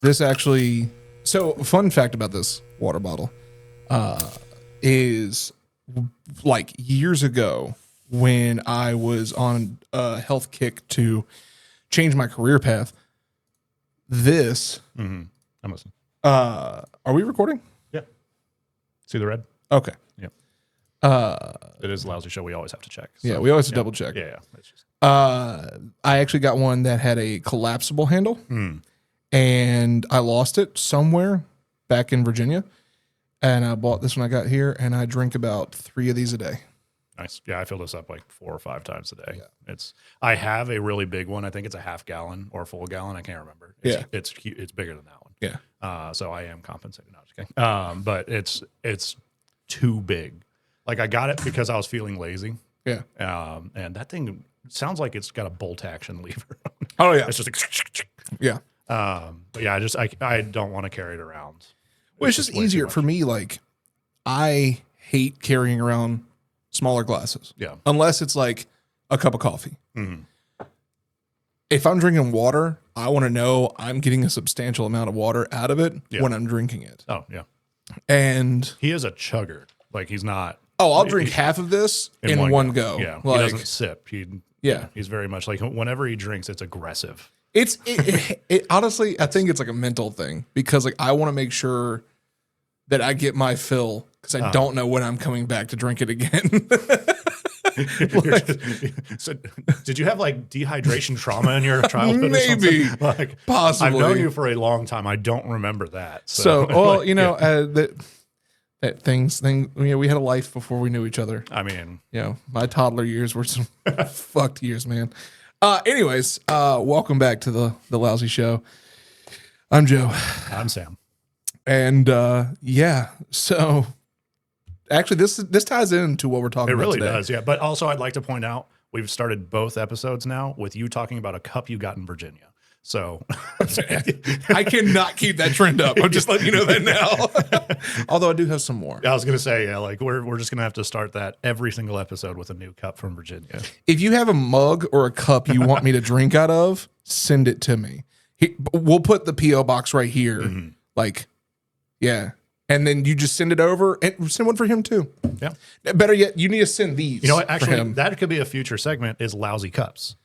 This actually, so fun fact about this water bottle is like years ago when I was on a health kick to change my career path. This, I'm listening. are we recording? Yeah. See the red? Okay. Yep. It is a lousy show. We always have to check. Yeah, we always have to double check. Yeah. It's just, I actually got one that had a collapsible handle, and I lost it somewhere back in Virginia. And I bought this when I got here, and I drink about 3 of these a day. nice. Yeah, I fill this up like 4 or 5 times a day. Yeah. I have a really big one. I think it's a half gallon or a full gallon. I can't remember. It's bigger than that one. Yeah. So I am compensated. No, just kidding. But it's too big. Like I got it because I was feeling lazy. Yeah. And that thing sounds like it's got a bolt action lever. Oh yeah. It's just like, Yeah. but yeah, I don't want to carry it around. Well, it's just way too easier much. for me. Like, I hate carrying around smaller glasses. Yeah. Unless it's like a cup of coffee. If I'm drinking water, I want to know I'm getting a substantial amount of water out of it when I'm drinking it. Oh yeah. And He is a chugger. Like he's not. I'll drink half of this in one go. Yeah. Like, he doesn't sip. He's very much like whenever he drinks, it's aggressive. it honestly, I think it's like a mental thing because like I want to make sure that I get my fill because I don't know when I'm coming back to drink it again. So, did you have like dehydration trauma in your childhood? Maybe, or something? Like, possibly. I've known you for a long time. I don't remember that. So, well, like, you know, that thing. You know, we had a life before we knew each other. I mean, You know, my toddler years were some fucked years, man. Anyways, welcome back to the Lousy Show. I'm Joe, I'm Sam. and yeah. So, actually, this ties into what we're talking It about really today. does, yeah. But also, I'd like to point out we've started both episodes now with you talking about a cup you got in Virginia. So I cannot keep that trend up. I'm just letting you know that now. Although I do have some more. I was gonna say, yeah, like we're just gonna have to start that every single episode with a new cup from Virginia. If you have a mug or a cup you want me to drink out of, send it to me. We'll put the P.O. box right here. Like, yeah. And then you just send it over and send one for him too. Yeah. Better yet, you need to send these. You know what? for Actually, him. that could be a future segment is lousy cups.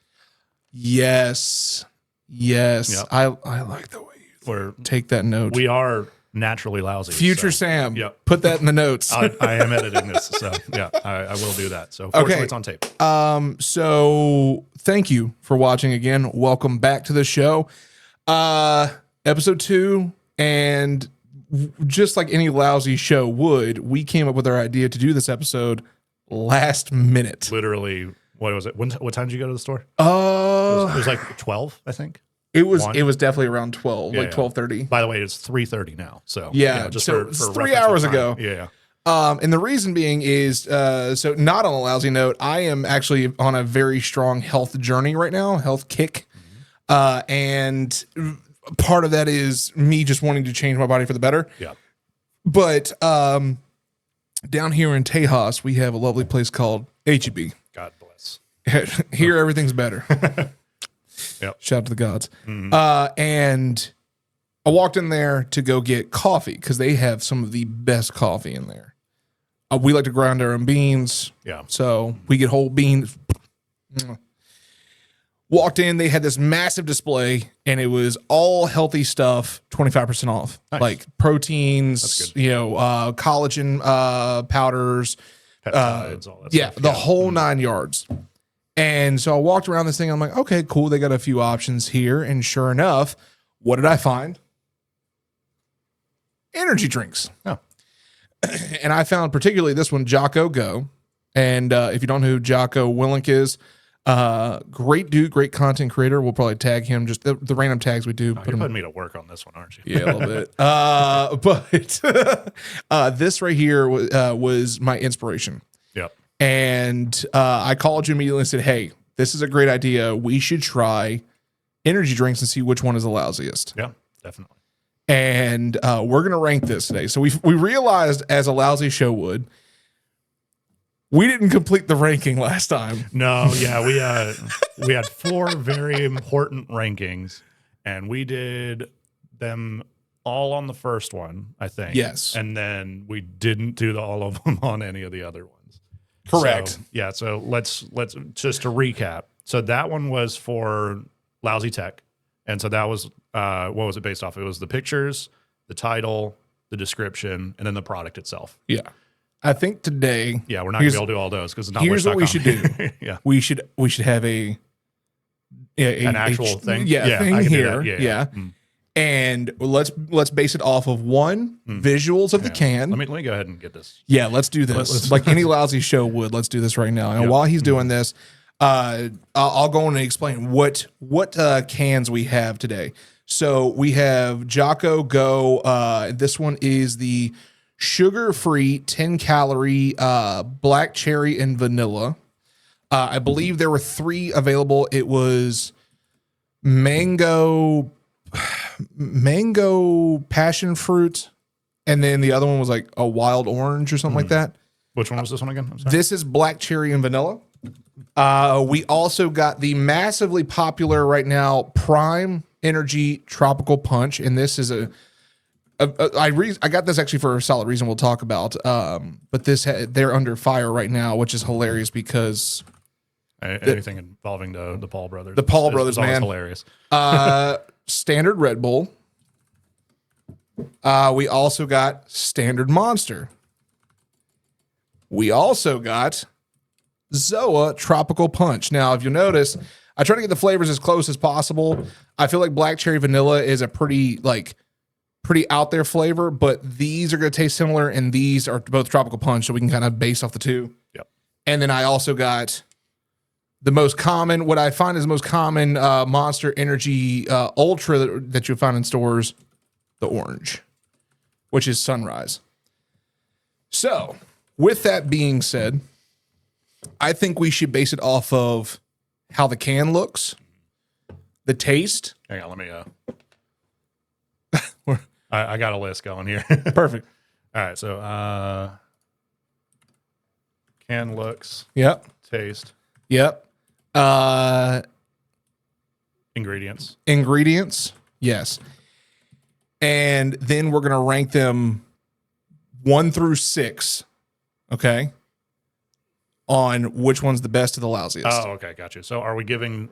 Yes. Yep. I like the way you Where take that note. we are naturally lousy. Future so, Sam. Yep. Put that in the notes. I am editing this, so yeah, I will do that. So fortunately, it's on tape. So thank you for watching again. Welcome back to the show. Episode 2, and just like any lousy show would, we came up with our idea to do this episode last minute. Literally, what was it? What time did you go to the store? It was like 12, I think. It was 1? it was definitely around 12, Yeah, like yeah. 12:30. By the way, it's 3:30 now. So Yeah, just so for it's 3 reference of hours time. ago. Yeah. And the reason being is, so not on a lousy note, I am actually on a very strong health journey right now, health kick. And part of that is me just wanting to change my body for the better. Yeah. But down here in Tejas, we have a lovely place called HEB. God bless. Here, everything's better. Yep. Shout out to the gods. And I walked in there to go get coffee because they have some of the best coffee in there. We like to grind our own beans. Yeah. So we get whole beans. Walked in, they had this massive display, and it was all healthy stuff, 25% off. Nice. Like proteins, That's good. you know, collagen powders. Peptides, all that Yeah, stuff. the whole 9 yards. And so I walked around this thing. I'm like, okay, cool. They got a few options here. And sure enough, what did I find? Energy drinks. Oh. And I found particularly this one, Jocko Go. And if you don't know who Jocko Willink is, great dude, great content creator. We'll probably tag him. Just the random tags we do. Oh, you're putting me to work on this one, aren't you? Yeah, a little bit. But this right here was my inspiration. Yep. And I called you immediately and said, hey, this is a great idea. We should try energy drinks and see which one is the lousiest. Yeah, definitely. And we're going to rank this today. So we realized, as a lousy show would, we didn't complete the ranking last time. No, yeah, we had 4 very important rankings, and we did them all on the first one, I think. Yes. And then we didn't do all of them on any of the other ones. Correct. So, yeah. So let's just to recap. So that one was for Lousy Tech. And so that was, what was it based off? It was the pictures, the title, the description, and then the product itself. Yeah. I think today. Yeah. We're not going to be able to do all those because it's not here's what we should do. Yeah. We should have an actual thing. Thing I can do here. that. Yeah. And let's base it off of visuals of the can. Let me go ahead and get this. Yeah, let's do this. Like any Lousy show would. Let's do this right now. And while he's doing this, I'll go on and explain what cans we have today. So we have Jocko Go. This one is the sugar-free 10-calorie black cherry and vanilla. I believe there were 3 available. It was mango passion fruit, and then the other one was like a wild orange or something like that. Which one was this one again? I'm sorry. This is black cherry and vanilla. We also got the massively popular right now Prime Energy Tropical Punch, and this is I got this actually for a solid reason we'll talk about. But they're under fire right now, which is hilarious because anything involving the Paul brothers. The Paul brothers, is always man, hilarious. Standard Red Bull. We also got Standard Monster. We also got Zoa Tropical Punch. Now, if you'll notice, I try to get the flavors as close as possible. I feel like black cherry vanilla is a pretty out there flavor, but these are going to taste similar, and these are both tropical punch, so we can kind of base off the two. Yep. And then I also got the most common, what I find is the most common Monster Energy Ultra that you'll find in stores, the orange, which is Sunrise. So, with that being said, I think we should base it off of how the can looks, the taste. Hang on, let me. I got a list going here. Perfect. All right, so can looks. Yep. Taste. Yep. Ingredients. Yes. And then we're going to rank them 1 through 6. Okay. On which one's the best of the lousiest. Oh, okay, got you. So are we giving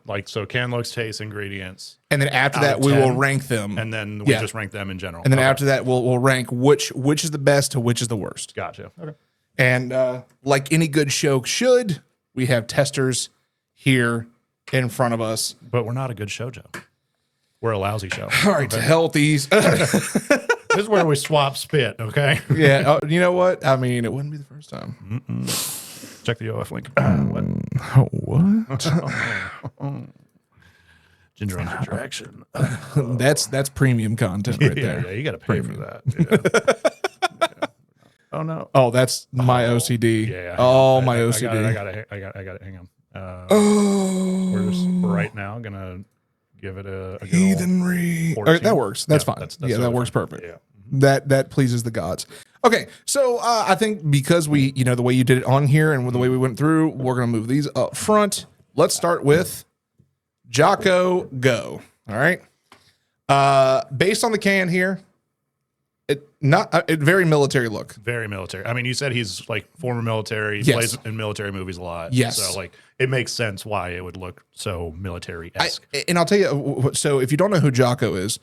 can looks, taste, ingredients, and then after that we will rank them, and then we just rank them in general. And then after that we'll rank which is the best to which is the worst. Gotcha. Okay. And like any good show should, we have testers here in front of us. But we're not a good show, Joe. We're a lousy show. All right, to hell with these. This is where we swap spit, okay? Yeah. You know what? I mean, it wouldn't be the first time. Check the OF link. What? Ginger on attraction. That's premium content right there. Yeah, you got to pay for that. Yeah. Oh no. Oh, that's my OCD. Yeah. My OCD. I got it. Hang on. We're just right now gonna give it a good heathenry. That works. That's fine. That's that works perfect. Yeah. That pleases the gods. Okay, so I think because we, the way you did it on here and the way we went through, we're gonna move these up front. Let's start with Jocko Go. All right. Based on the can here, very military look. Very military. I mean, you said he's like former military. He plays in military movies a lot. Yes. So it makes sense why it would look so military-esque. And I'll tell you. So if you don't know who Jocko is,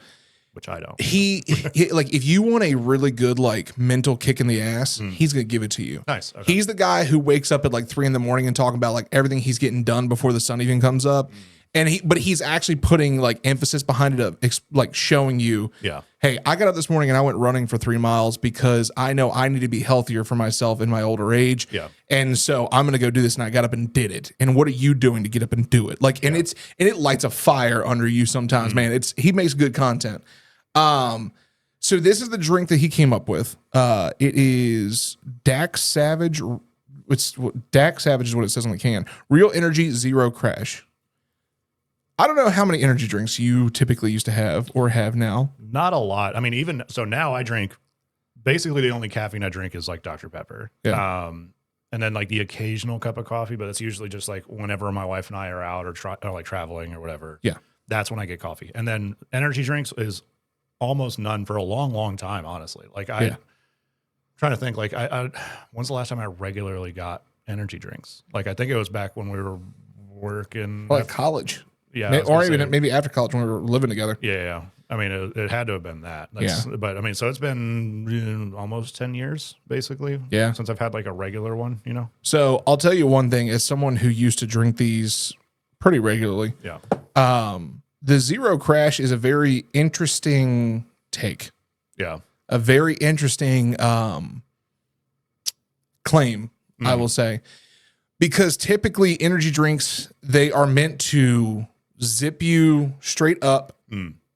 which I don't. He like if you want a really good mental kick in the ass, he's gonna give it to you. Nice. Okay. He's the guy who wakes up at 3 a.m. and talking about everything he's getting done before the sun even comes up. And he's actually putting emphasis behind it, showing you, hey, I got up this morning and I went running for 3 miles because I know I need to be healthier for myself in my older age. Yeah. And so I'm going to go do this. And I got up and did it. And what are you doing to get up and do it? And it lights a fire under you sometimes, man. He makes good content. So this is the drink that he came up with. It is Dax Savage. Dax Savage is what it says on the can. Real energy, zero crash. I don't know how many energy drinks you typically used to have or have now. Not a lot. I mean, even so now I drink, basically the only caffeine I drink is Dr. Pepper. Yeah. And then the occasional cup of coffee, but it's usually just whenever my wife and I are out or traveling or whatever. Yeah. That's when I get coffee. And then energy drinks is almost none for a long, long time, honestly. Like I'm trying to think, like when's the last time I regularly got energy drinks? Like I think it was back when we were working Like college. Yeah. Or even maybe after college when we were living together. Yeah. I mean, it had to have been that. But I mean, so it's been almost 10 years, basically. Yeah. Since I've had like a regular one, you know? So I'll tell you one thing as someone who used to drink these pretty regularly. Yeah. The Zero Crash is a very interesting take. Yeah. A very interesting claim, I will say. Because typically energy drinks, they are meant to zip you straight up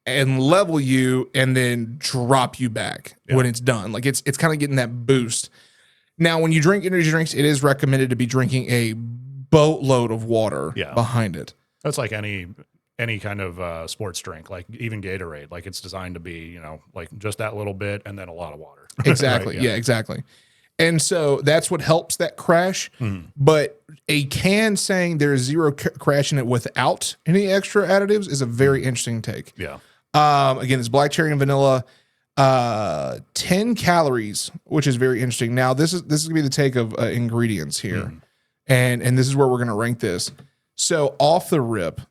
and level you and then drop you back when it's done. Like it's kind of getting that boost. Now, when you drink energy drinks, it is recommended to be drinking a boatload of water behind it. That's like any kind of sports drink, like even Gatorade. Like it's designed to be, you know, like just that little bit and then a lot of water. Exactly. Right? Yeah, exactly. And so that's what helps that crash. But a can saying there's zero crash in it without any extra additives is a very interesting take. Yeah. Again, it's black cherry and vanilla, 10 calories, which is very interesting. Now, this is gonna be the take of ingredients here, and this is where we're gonna rank this. So off the rip,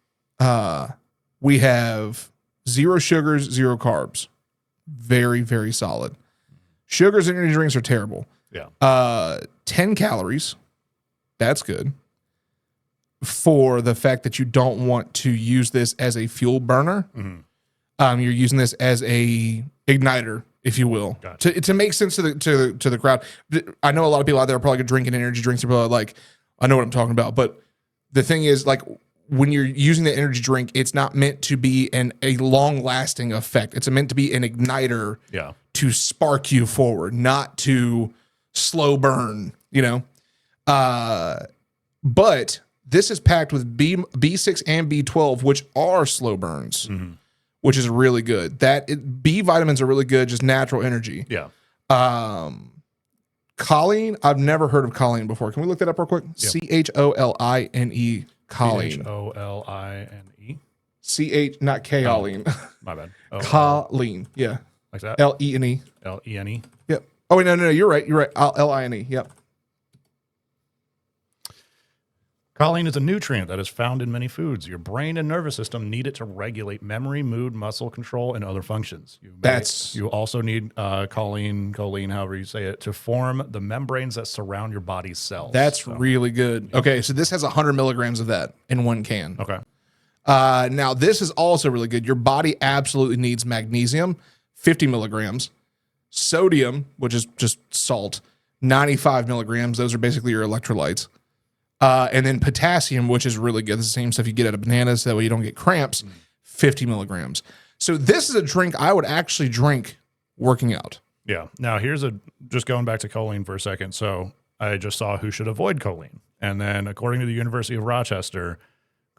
we have 0 sugars, 0 carbs. Very, very solid. Sugars in energy drinks are terrible. Yeah. 10 calories. That's good. For the fact that you don't want to use this as a fuel burner. You're using this as a igniter, if you will, to make sense to the crowd. I know a lot of people out there are probably drinking energy drinks. People are like, I know what I'm talking about. But the thing is, like, when you're using the energy drink, it's not meant to be a long lasting effect. It's meant to be an igniter to spark you forward, not to slow burn, you know? But this is packed with B6 and B12, which are slow burns, which is really good. B vitamins are really good, just natural energy. Yeah. Choline, I've never heard of choline before. Can we look that up real quick? Choline. Choline. Choline. Not kaolin. My bad. Choline. Yeah. Like that? Lene. Lene. Yep. Oh, wait, no. You're right. Line. Yep. Choline is a nutrient that is found in many foods. Your brain and nervous system need it to regulate memory, mood, muscle control, and other functions. You also need choline, however you say it, to form the membranes that surround your body's cells. That's really good. Okay, so this has 100 milligrams of that in one can. Okay. Now, this is also really good. Your body absolutely needs magnesium, 50 milligrams. Sodium, which is just salt, 95 milligrams. Those are basically your electrolytes. And then potassium, which is really good. It's the same stuff you get out of bananas, so that way you don't get cramps, 50 milligrams. So this is a drink I would actually drink working out. Yeah. Now, just going back to choline for a second. So I just saw who should avoid choline. And then according to the University of Rochester,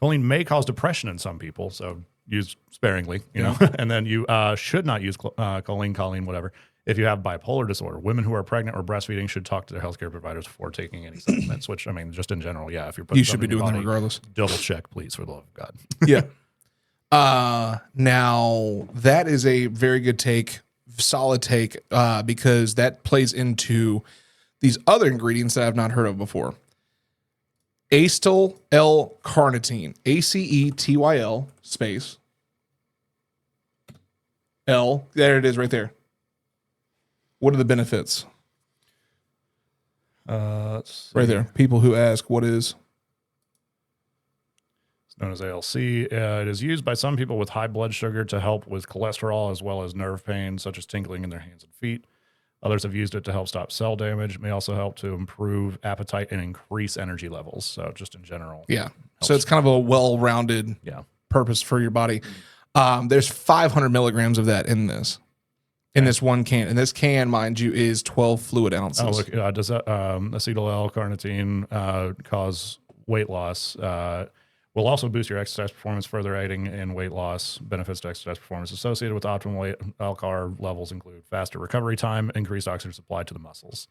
choline may cause depression in some people. So use sparingly, you know, and then you should not use choline, whatever. If you have bipolar disorder, women who are pregnant or breastfeeding should talk to their healthcare providers before taking any supplements, which, I mean, just in general, if you're putting you should be doing them regardless. Double check, please, for the love of God. Yeah. Now, that is a very good take, solid take, because that plays into these other ingredients that I've not heard of before. Acetyl L-carnitine, ACETYL space L. There it is right there. What are the benefits? Right there. People who ask, what is? It's known as ALC. It is used by some people with high blood sugar to help with cholesterol as well as nerve pain, such as tingling in their hands and feet. Others have used it to help stop cell damage. It may also help to improve appetite and increase energy levels. So just in general. Yeah. So it's kind of a well-rounded purpose for your body. There's 500 milligrams of that in this. In this one can. And this can, mind you, is 12 fluid ounces. Oh, look, does that acetyl L-carnitine cause weight loss? Will also boost your exercise performance, further aiding in weight loss. Benefits to exercise performance associated with optimal weight LCAR levels include faster recovery time, increased oxygen supply to the muscles.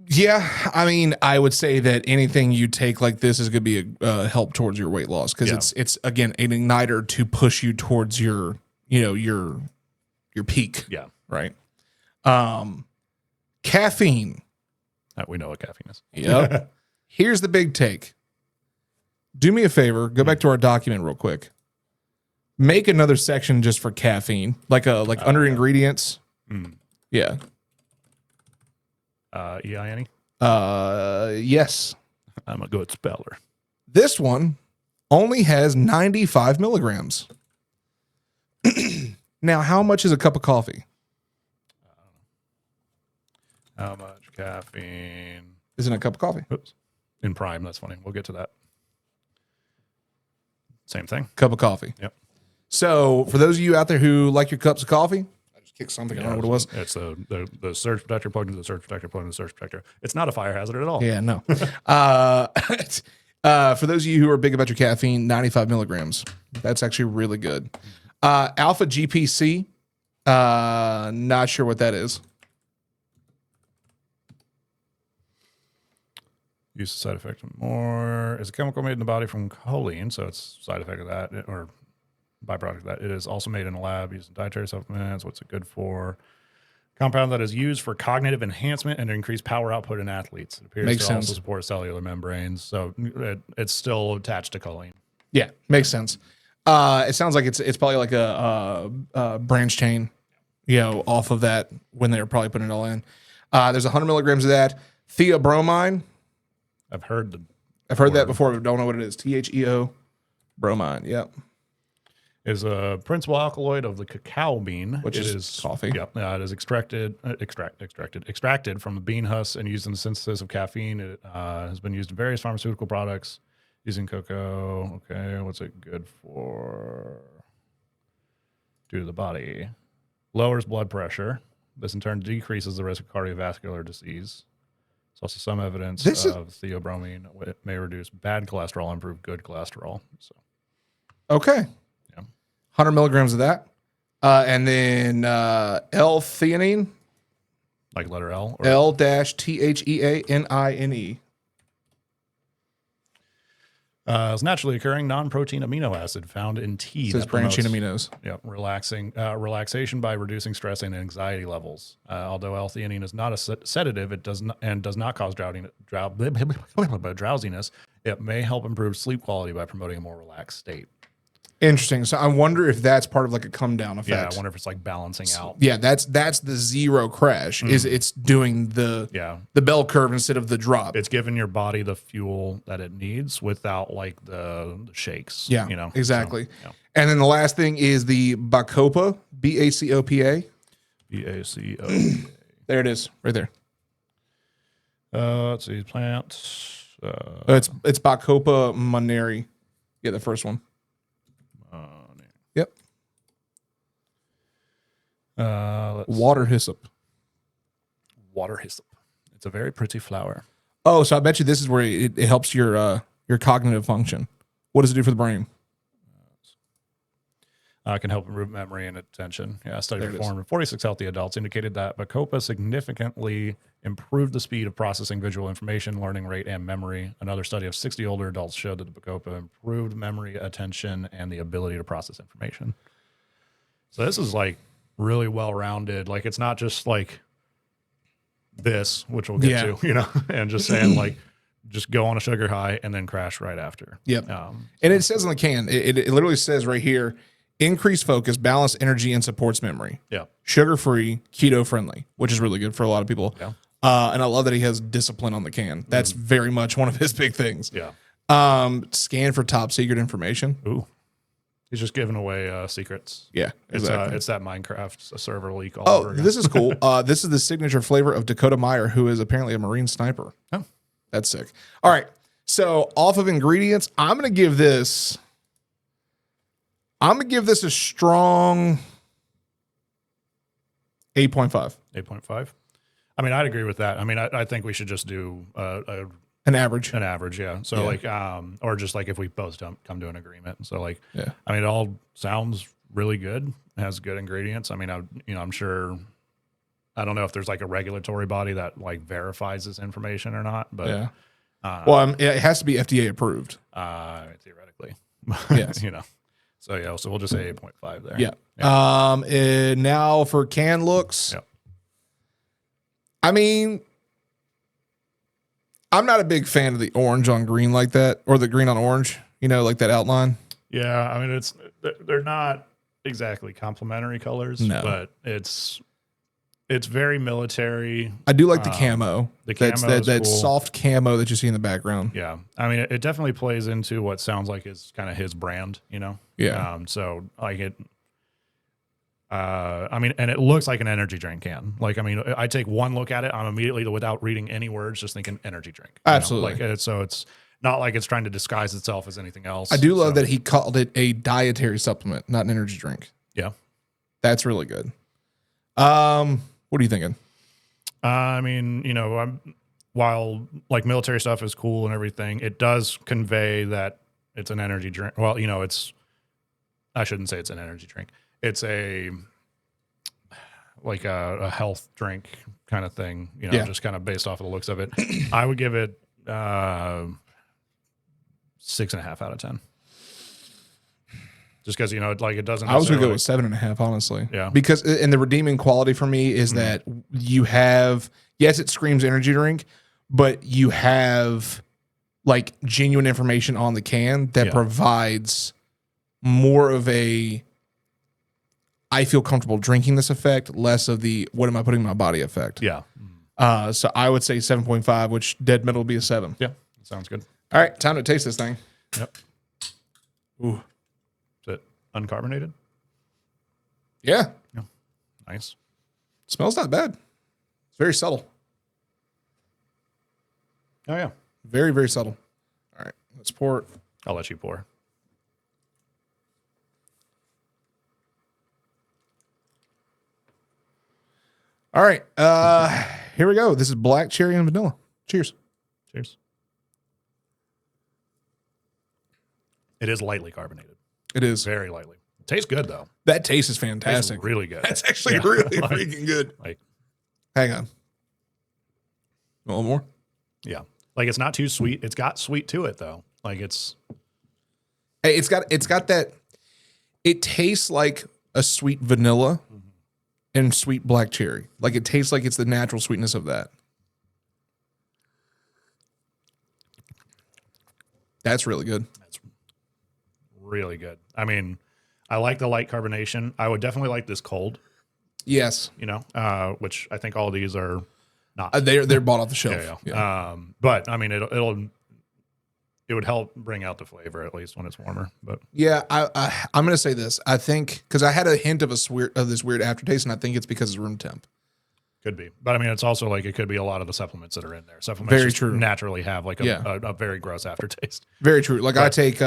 Yeah, I mean, I would say that anything you take like this is going to be a help towards your weight loss because it's again an igniter to push you towards your your peak. Yeah. Right. Caffeine. We know what caffeine is. Yep. Here's the big take. Do me a favor. Go back to our document real quick. Make another section just for caffeine, like under ingredients. Yeah. EINE? Yes. I'm a good speller. This one only has 95 milligrams. Now, how much is a cup of coffee? How much caffeine is in a cup of coffee? Oops. In prime? That's funny. We'll get to that. Same thing. Cup of coffee. Yep. So, for those of you out there who like your cups of coffee, I just kicked something. I don't know what it was. It's the surge protector plugged into the surge protector plugged into the surge protector. It's not a fire hazard at all. Yeah, no. For those of you who are big about your caffeine, 95 milligrams. That's actually really good. Alpha GPC. Not sure what that is. Use the side effect more. Is a chemical made in the body from choline, so it's side effect of that, or byproduct of that. It is also made in a lab used in dietary supplements. What's it good for? Compound that is used for cognitive enhancement and to increase power output in athletes. It appears Makes to sense. also support cellular membranes, so it's still attached to choline. Yeah, makes sense. It sounds like it's probably like a branch chain, off of that when they're probably putting it all in. There's 100 milligrams of that. Theobromine. I've heard that before, but don't know what it is. THEO bromine. Yep. Is a principal alkaloid of the cacao bean, which is coffee. Yep. It is extracted from the bean husk and used in the synthesis of caffeine. It has been used in various pharmaceutical products using cocoa. Okay, what's it good for? Due to the body, lowers blood pressure. This in turn decreases the risk of cardiovascular disease. There's also some evidence of theobromine. It may reduce bad cholesterol, improve good cholesterol. So, okay, 100 milligrams of that, and then L-theanine, like letter L. Or L-THEANINE. It's naturally occurring non-protein amino acid found in tea. It says branching aminos. Yep, relaxation by reducing stress and anxiety levels. Although L-theanine is not a sedative, it does not cause drowsiness. It may help improve sleep quality by promoting a more relaxed state. Interesting. So I wonder if that's part of like a come down effect. Yeah, I wonder if it's like balancing out. Yeah, that's the zero crash. Is it's doing the bell curve instead of the drop. It's giving your body the fuel that it needs without like the shakes. Yeah, exactly. So, yeah. And then the last thing is the Bacopa, BACOPA. BACOPA. There it is, right there. Let's see, plant. It's Bacopa moneri. Yeah, the first one. Yep. Water hyssop. Water hyssop. It's a very pretty flower. Oh, so I bet you this is where it helps your cognitive function. What does it do for the brain? Can help improve memory and attention. Yeah, a study performed in 46 healthy adults indicated that Bacopa significantly improved the speed of processing visual information, learning rate, and memory. Another study of 60 older adults showed that the Bacopa improved memory, attention, and the ability to process information. So this is like really well-rounded. Like it's not just like this, which we'll get to, and just saying like, just go on a sugar high and then crash right after. Yep. And it says on the can, it literally says right here, increased focus, balanced energy, and supports memory. Yeah. Sugar-free, keto-friendly, which is really good for a lot of people. Yeah. And I love that he has discipline on the can. That's very much one of his big things. Yeah. Scan for top secret information. Ooh. He's just giving away secrets. Yeah, exactly. It's that Minecraft server leak all over again. This is cool. This is the signature flavor of Dakota Meyer, who is apparently a Marine sniper. Oh. That's sick. All right. So off of ingredients, I'm going to give this a strong 8.5. 8.5. I mean, I'd agree with that. I mean, I think we should just do an average. An average, yeah. So like, or just like if we both come to an agreement. So like, I mean, it all sounds really good. It has good ingredients. I mean, I'm sure. I don't know if there's like a regulatory body that like verifies this information or not, but well, it has to be FDA approved. Theoretically, yes, So yeah, so we'll just say 8.5 there. Yeah. And now for can looks. Yep. I mean, I'm not a big fan of the orange on green like that, or the green on orange, like that outline. Yeah, I mean, they're not exactly complementary colors, No. but it's very military. I do like the camo. The camo is that cool. soft camo that you see in the background. Yeah, I mean, it definitely plays into what sounds like is kind of his brand, Yeah. So like it. I mean, and it looks like an energy drink can. Like, I mean, I take one look at it, I'm immediately, without reading any words, just thinking energy drink. Absolutely. Like, so it's not like it's trying to disguise itself as anything else. I do love that he called it a dietary supplement, not an energy drink. Yeah. That's really good. What are you thinking? I mean, while like military stuff is cool and everything, it does convey that it's an energy drink. Well, I shouldn't say it's an energy drink. It's a health drink kind of thing, just kind of based off of the looks of it. I would give it 6.5 out of 10. Just because, it doesn't. I was going to go with 7.5, honestly. Yeah. Because, and the redeeming quality for me is that you have, yes, it screams energy drink, but you have like genuine information on the can that provides more of a, I feel comfortable drinking this effect, less of the, what am I putting in my body effect? Yeah. So I would say 7.5, which dead middle would be a 7. Yeah. Sounds good. All right. Time to taste this thing. Yep. Ooh. Is it uncarbonated? Yeah. Nice. Smells not bad. It's very subtle. Oh, yeah. Very, very subtle. All right. Let's pour it. I'll let you pour. All right. Here we go. This is black cherry and vanilla. Cheers. Cheers. It is lightly carbonated. It is. Very lightly. Tastes good, though. That taste is fantastic. Tastes really good. That's actually really freaking good. Like, hang on. A little more? Yeah. Like, it's not too sweet. It's got sweet to it, though. Like, it's got that, it tastes like a sweet vanilla and sweet black cherry. Like, it tastes like it's the natural sweetness of that. That's really good. That's really good. I mean, I like the light carbonation. I would definitely like this cold. Yes. Which I think all these are not. They're bought off the shelf. Yeah. But I mean, it would help bring out the flavor at least when it's warmer. But yeah, I'm gonna say this. I think because I had a hint of this weird aftertaste, and I think it's because it's room temp. Could be, but I mean, it's also like it could be a lot of the supplements that are in there. Supplements very true. Naturally have like a very gross aftertaste. Very true. Like I take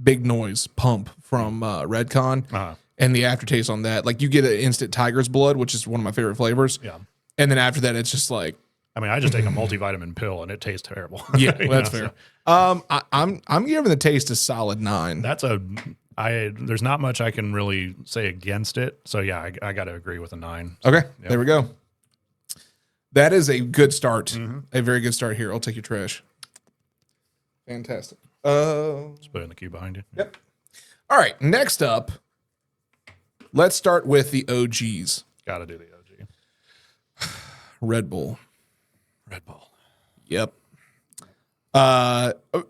Big Noise Pump from Redcon, and the aftertaste on that, like you get an instant tiger's blood, which is one of my favorite flavors. Yeah, and then after that, it's just like. I mean, I just take a multivitamin pill and it tastes terrible. Yeah, that's fair. So. I'm giving the taste a solid 9. There's not much I can really say against it. So yeah, I got to agree with a 9. Okay, There we go. That is a good start. A very good start here. I'll take your trash. Fantastic. Just put it in the queue behind you. Yep. All right. Next up, let's start with the OGs. Got to do the OG. Red Bull. Red Bull. Yep.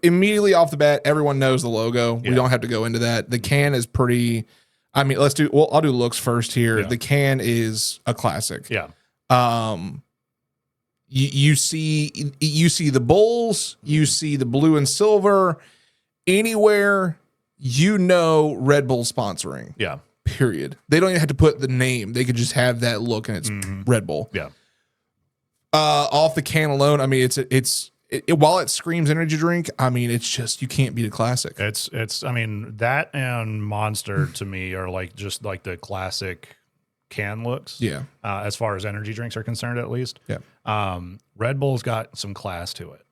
Immediately off the bat, everyone knows the logo. Yeah. We don't have to go into that. The can is pretty. I mean, I'll do looks first here. Yeah. The can is a classic. Yeah. You see the bulls. You see the blue and silver. Anywhere Red Bull sponsoring. Yeah. Period. They don't even have to put the name. They could just have that look, and it's Red Bull. Yeah. Off the can alone, I mean, while it screams energy drink, I mean, it's just, you can't beat a classic. I mean, that and Monster to me are like just like the classic can looks. Yeah. As far as energy drinks are concerned, at least. Yeah. Red Bull's got some class to it.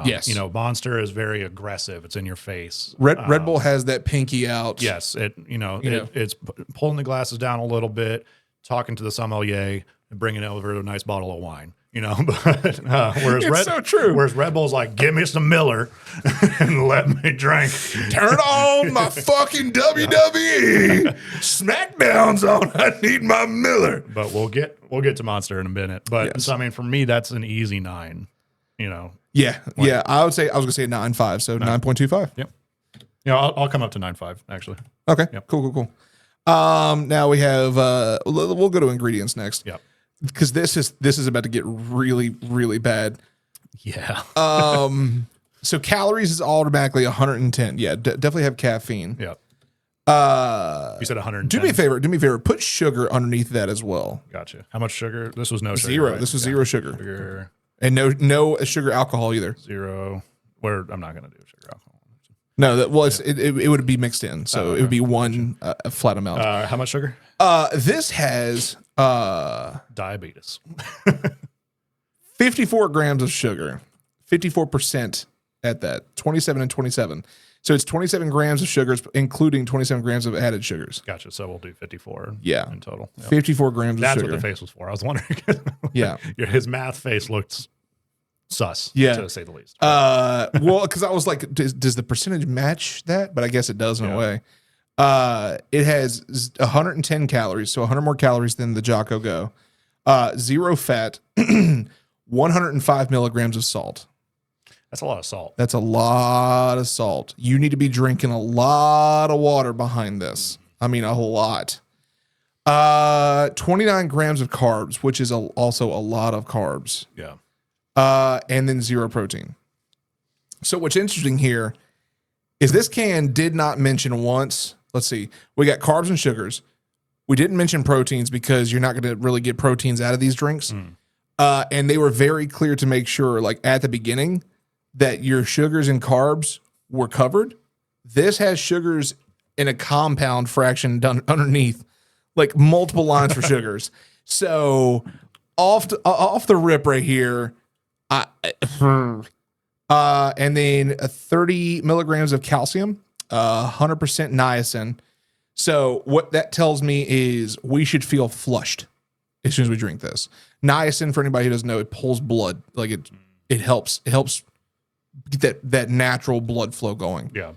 Yes. Monster is very aggressive. It's in your face. Red Bull has that pinky out. Yes. It's pulling the glasses down a little bit, talking to the sommelier and bringing over a nice bottle of wine. you know, but whereas It's so true. Whereas Red Bull's like, give me some Miller and let me drink. Turn on my fucking WWE. SmackDown's on. I need my Miller. But we'll get to Monster in a minute. But Yes. so I mean, for me, that's an easy 9. You know. Yeah. I was gonna say 9.5, so 9.25. Yep. Yeah, I'll come up to 9.5 actually. Okay. Yep. Cool. Now we have we'll go to ingredients next. Yep. Because this is about to get really, really bad. Yeah. So calories is automatically 110. Yeah, definitely have caffeine. Yep. You said 110. Do me a favor. Put sugar underneath that as well. Gotcha. How much sugar? This was no sugar. Zero. Right? This was zero sugar. Sugar. And no sugar alcohol either. 0. Where I'm not going to do sugar alcohol. No, it would be mixed in, so it would be one flat amount. How much sugar? This has Diabetes. 54 grams of sugar, 54% at that, 27 and 27. So it's 27 grams of sugars, including 27 grams of added sugars. Gotcha. So we'll do 54. Yeah. In total. Yep. 54 grams That's of sugar. what the face was for. I was wondering. Yeah. His math face looked sus. Yeah. To say the least. Well, because I was like, does the percentage match that? But I guess it does in a way. It has 110 calories, so 100 more calories than the Jocko Go. 0 fat, 105 milligrams of salt. That's a lot of salt. That's a lot of salt. You need to be drinking a lot of water behind this. I mean, a lot. 29 grams of carbs, which is also a lot of carbs. Yeah. And then 0 protein. So what's interesting here is this can did not mention once. Let's see. We got carbs and sugars. We didn't mention proteins because you're not going to really get proteins out of these drinks. And they were very clear to make sure, like at the beginning, that your sugars and carbs were covered. This has sugars in a compound fraction done underneath, like multiple lines for sugars. So off the rip right here, and then 30 milligrams of calcium, 100% niacin. So what that tells me is we should feel flushed as soon as we drink this. Niacin, for anybody who doesn't know, it pulls blood. Like it helps get that natural blood flow going. Yeah.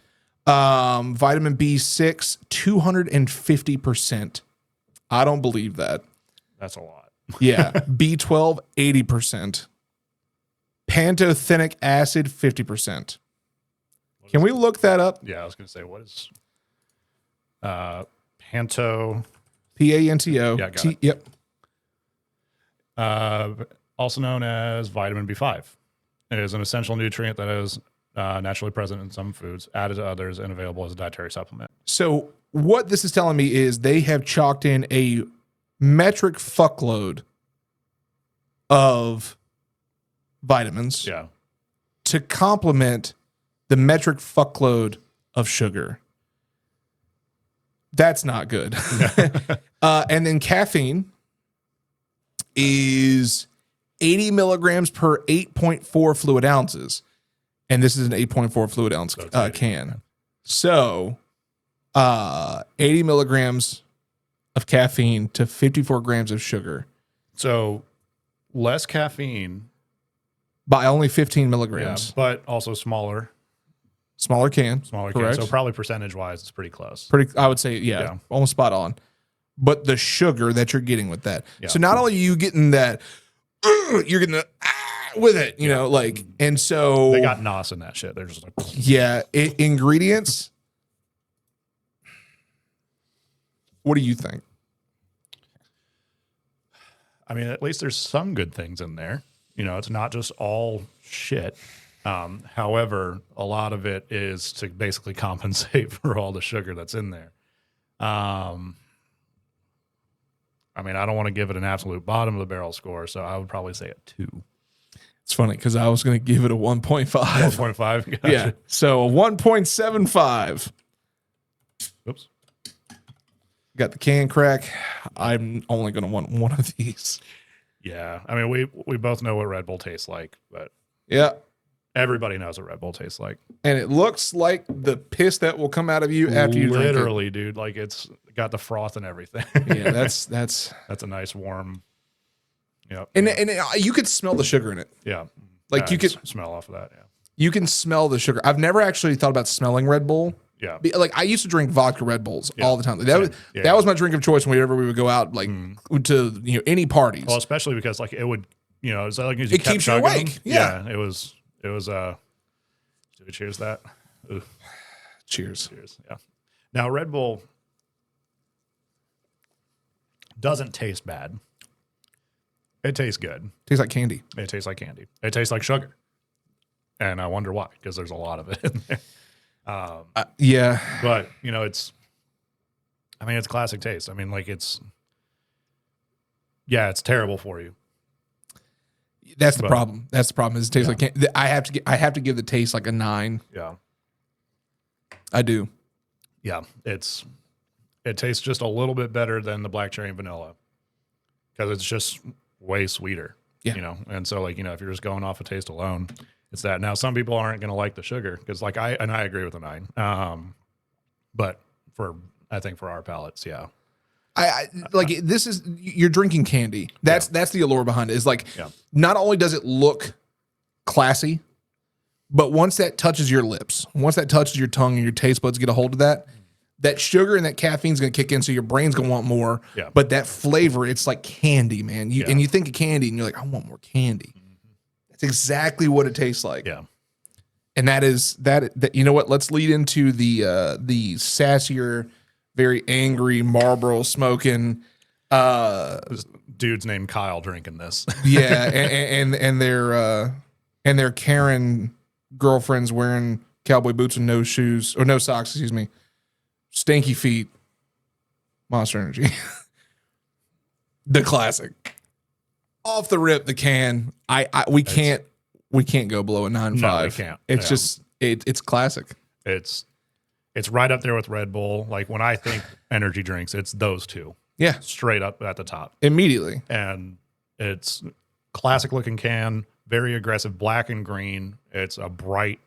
Vitamin B6, 250%. I don't believe that. That's a lot. Yeah. B12, 80%. Pantothenic acid, 50%. Can we look that up? Yeah, I was going to say, what is Panto? Panto. Yeah, got it. Yep. Also known as vitamin B5. It is an essential nutrient that is naturally present in some foods, added to others, and available as a dietary supplement. So what this is telling me is they have chalked in a metric fuckload of vitamins to complement the metric fuckload of sugar. That's not good. And then caffeine is 80 milligrams per 8.4 fluid ounces. And this is an 8.4 fluid ounce can. So 80 milligrams of caffeine to 54 grams of sugar. So less caffeine. By only 15 milligrams. Yeah, but also smaller. Smaller can. Correct. So probably percentage-wise, it's pretty close. I would say, yeah, almost spot on. But the sugar that you're getting with that. Yeah. So not only are you getting that, you're getting the with it, you know, like, and so. They got NOS in that shit. They're just like. Yeah. Ingredients. What do you think? I mean, at least there's some good things in there. You know, it's not just all shit. However, a lot of it is to basically compensate for all the sugar that's in there. I mean, I don't want to give it an absolute bottom of the barrel score, so I would probably say a 2. It's funny because I was going to give it a 1.5. 1.5? Gotcha. Yeah. So a 1.75. Oops. Got the can crack. I'm only going to want one of these. Yeah. I mean, we both know what Red Bull tastes like, but yeah, everybody knows what Red Bull tastes like. And it looks like the piss that will come out of you after you drink it. Literally, dude. Like it's got the froth and everything. Yeah, that's a nice warm Yep. And you could smell the sugar in it. Yeah. Like you could smell off of that. Yeah. You can smell the sugar. I've never actually thought about smelling Red Bull. Yeah. Like I used to drink vodka Red Bulls all the time. That was my drink of choice whenever we would go out, like to any parties. Well, especially because like it would, it's like as it keeps you awake. Them. Yeah. It was. Cheers that. Ooh. Cheers. Yeah. Now Red Bull doesn't taste bad. It tastes good. Tastes like candy. It tastes like candy. It tastes like sugar. And I wonder why, because there's a lot of it in there. Yeah. But, it's classic taste. I mean, like it's terrible for you. That's the problem. That's the problem is it tastes like candy. I have to give the taste like a 9. Yeah. I do. Yeah. It tastes just a little bit better than the black cherry and vanilla because it's just way sweeter. Yeah. And so like, if you're just going off a taste alone, it's that. Now, some people aren't going to like the sugar because like I agree with the 9. But I think for our palates, yeah. I like this is you're drinking candy. That's the allure behind it. Is like not only does it look classy, but once that touches your lips, once that touches your tongue and your taste buds get a hold of that sugar and that caffeine's going to kick in, so your brain's going to want more. Yeah. But that flavor, it's like candy, man. And you think of candy and you're like, I want more candy. That's exactly what it tastes like. Yeah. And that you know what? Let's lead into the sassier, very angry Marlboro smoking this dude's named Kyle drinking this. Yeah, and their Karen girlfriends wearing cowboy boots and no shoes or no socks, excuse me. Stanky feet. Monster Energy. The classic. Off the rip, the can. We can't go below a 9.5. No, we can't. It's just it's classic. It's right up there with Red Bull. Like when I think energy drinks, it's those two. Yeah. Straight up at the top. Immediately. And it's classic looking can, very aggressive, black and green. It's a bright,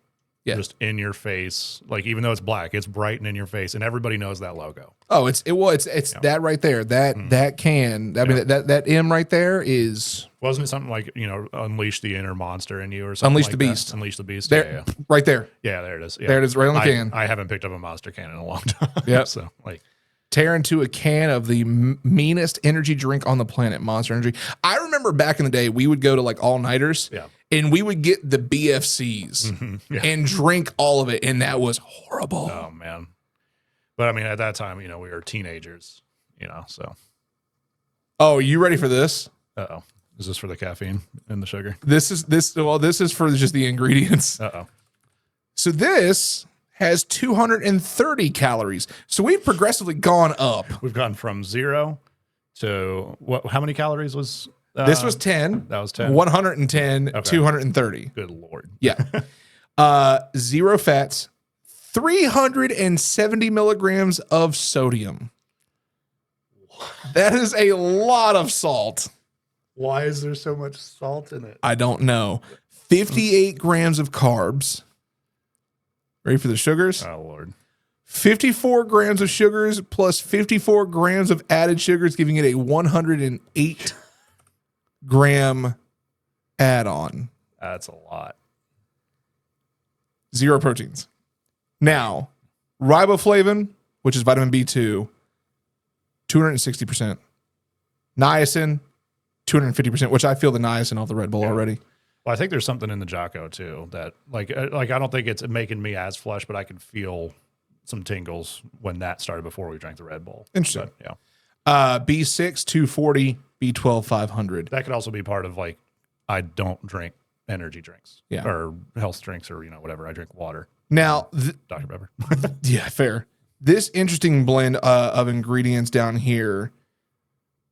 just in your face. Like even though it's black, it's bright and in your face, and everybody knows that logo. Oh, it's that right there. That can. I mean that M right there is. Wasn't it something like unleash the inner monster in you or something? Unleash like the beast. That? Unleash the beast. There, right there. Yeah, there it is. Yeah. There it is, right on the can. I haven't picked up a monster can in a long time. Yeah. So like. Tear into a can of the meanest energy drink on the planet, Monster Energy. I remember back in the day, we would go to like all-nighters, and we would get the BFCs and drink all of it, and that was horrible. Oh, man. But, I mean, at that time, we were teenagers, so. Oh, you ready for this? Uh-oh. Is this for the caffeine and the sugar? This is for just the ingredients. Uh-oh. So this has 230 calories. So we've progressively gone up. We've gone from 0 to what? How many calories was? This was 10. That was 10. 110, okay. 230. Good Lord. Yeah. 0 fats, 370 milligrams of sodium. That is a lot of salt. Why is there so much salt in it? I don't know. 58 grams of carbs. Ready for the sugars? Oh, Lord. 54 grams of sugars plus 54 grams of added sugars, giving it a 108 gram add-on. That's a lot. 0 proteins. Now, riboflavin, which is vitamin B2, 260%. Niacin, 250%, which I feel the niacin off the Red Bull already. Well, I think there's something in the Jocko too that like I don't think it's making me as flush, but I can feel some tingles when that started before we drank the Red Bull. Interesting. But, yeah. B6, 240, B12, 500. That could also be part of like, I don't drink energy drinks or health drinks or, whatever. I drink water. Now, Dr. Pepper. Yeah, fair. This interesting blend of ingredients down here,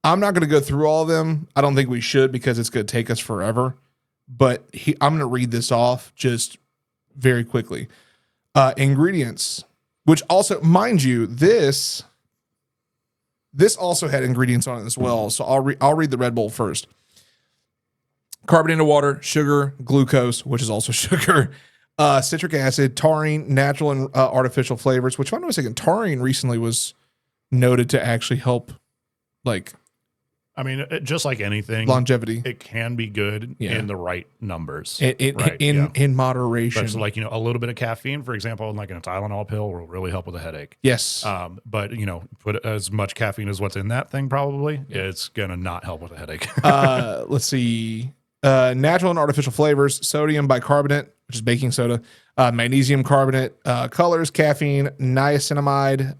I'm not going to go through all of them. I don't think we should because it's going to take us forever. But I'm going to read this off just very quickly. Ingredients, which also, mind you, this also had ingredients on it as well. So I'll read the Red Bull first. Carbonated water, sugar, glucose, which is also sugar, citric acid, taurine, natural and artificial flavors. Which, if I'm not mistaken, taurine recently was noted to actually help, like, I mean, just like anything, longevity it can be good Yeah. in the right numbers. in Yeah. moderation. But so like, a little bit of caffeine, for example, like in a Tylenol pill will really help with a headache. Yes. But put as much caffeine as what's in that thing, probably it's going to not help with a headache. Let's see. Natural and artificial flavors, sodium bicarbonate, which is baking soda, magnesium carbonate, colors, caffeine, niacinamide,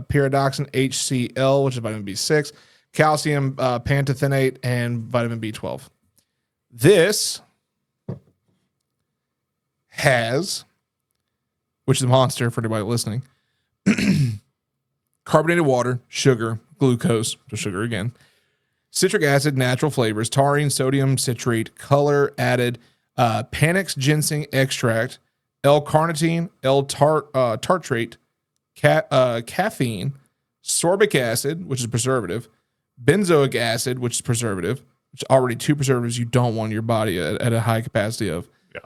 pyridoxine, HCl, which is vitamin B6, calcium, pantothenate, and vitamin B12. This has, which is a monster for anybody listening, carbonated water, sugar, glucose, so sugar again, citric acid, natural flavors, taurine, sodium citrate, color added, Panax ginseng extract, L-carnitine, L-tartrate, caffeine, sorbic acid, which is preservative, benzoic acid, which is preservative, which are already two preservatives you don't want in your body at a high capacity of. Yeah.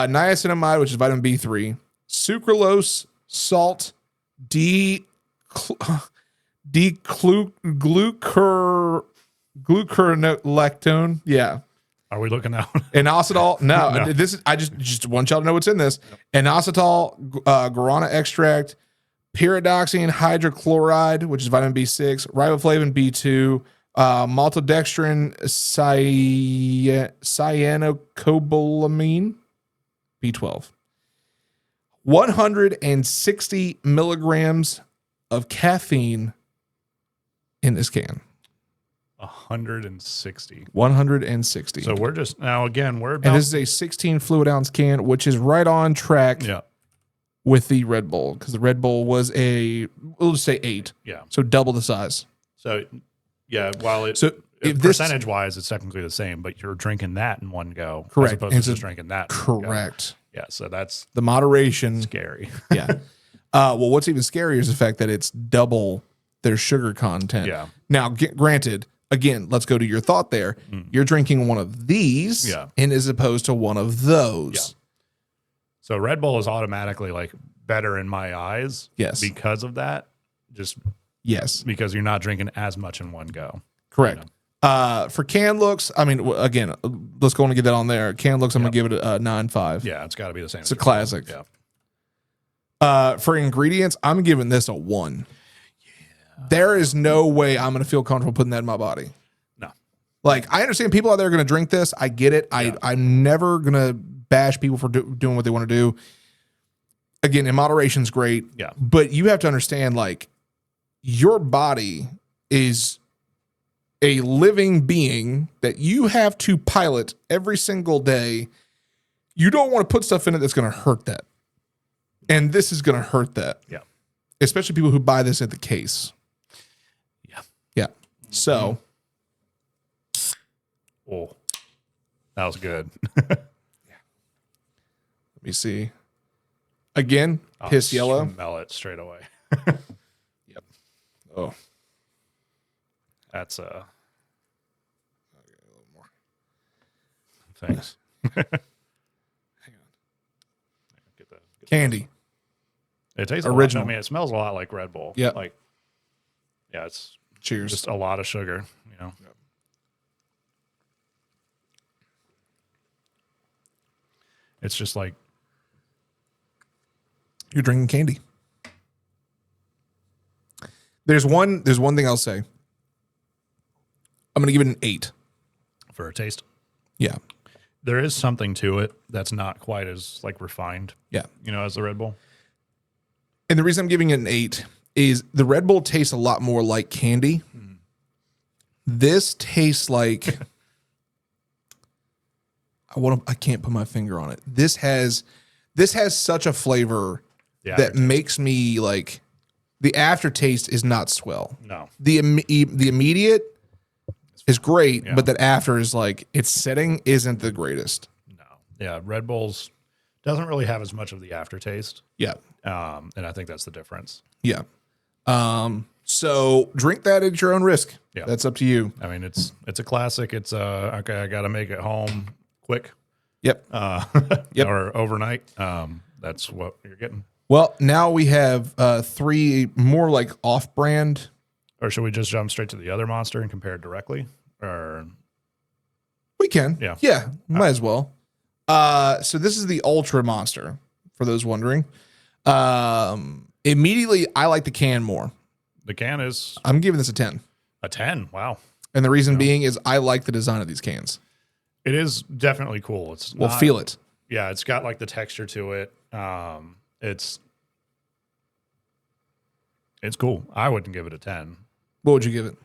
Niacinamide, which is vitamin B3, sucralose, salt, glucuronolactone. Yeah. Are we looking out? Inositol. No, this is, I just want y'all to know what's in this. Inositol, guarana extract, pyridoxine hydrochloride, which is vitamin B6, riboflavin B2, maltodextrin, cyanocobalamin, B12. 160 milligrams of caffeine in this can. 160. 160. So we're just now again we're about, and this is a 16 fluid ounce can, which is right on track with the Red Bull, because the Red Bull was we'll just say 8. Yeah. So double the size. So yeah, while it so if percentage wise it's technically the same, but you're drinking that in one go, correct, as opposed to just drinking that. Correct. Yeah. So that's the moderation. Scary. Yeah. Well, what's even scarier is the fact that it's double their sugar content. Yeah. Now, granted. Again, let's go to your thought there. You're drinking one of these and as opposed to one of those. Yeah. So Red Bull is automatically like better in my eyes. Yes. Because of that. Just because you're not drinking as much in one go. Correct. For can looks, I mean, again, let's go on and get that on there. Can looks, I'm going to give it a 9.5. Yeah, it's got to be the same. It's a classic. Yeah. For ingredients, I'm giving this a 1. There is no way I'm going to feel comfortable putting that in my body. No. Like, I understand people out there are going to drink this. I get it. I'm never going to bash people for doing what they want to do. Again, in moderation is great. Yeah. But you have to understand, like, your body is a living being that you have to pilot every single day. You don't want to put stuff in it that's going to hurt that. And this is going to hurt that. Yeah. Especially people who buy this at the case. Yeah. So. Oh, that was good. Let me see. Again, piss yellow. Smell it straight away. Yep. Oh. That's Okay, a little more. Thanks. Hang on. Get that. Candy. It tastes original. I mean, it smells a lot like Red Bull. Yeah. Like, yeah, it's Cheers. just a lot of sugar, Yep. It's just like You're drinking candy. There's one thing I'll say. I'm going to give it an 8. for a taste. Yeah. There is something to it that's not quite as like refined, Yeah. as the Red Bull. And the reason I'm giving it an 8 is the Red Bull tastes a lot more like candy. This tastes like I can't put my finger on it. This has such a flavor that makes me like the aftertaste is not swell. No. The immediate is great, but that after is like its setting isn't the greatest. No. Yeah, Red Bulls doesn't really have as much of the aftertaste. Yeah. And I think that's the difference. Yeah. So drink that at your own risk. Yeah. That's up to you. I mean, it's a classic. It's okay, I got to make it home quick. Yep. Yep. Or overnight. That's what you're getting. Well, now we have 3 more like off-brand Or should we just jump straight to the other monster and compare it directly? Or We can. Yeah. Yeah, might as well. So this is the Ultra Monster, for those wondering. Immediately, I like the can more. the can is I'm giving this a 10. a 10. Wow. And the reason being is I like the design of these cans. It is definitely cool. Well, feel it. Yeah, it's got like the texture to it. It's cool. I wouldn't give it a 10. What would you give it?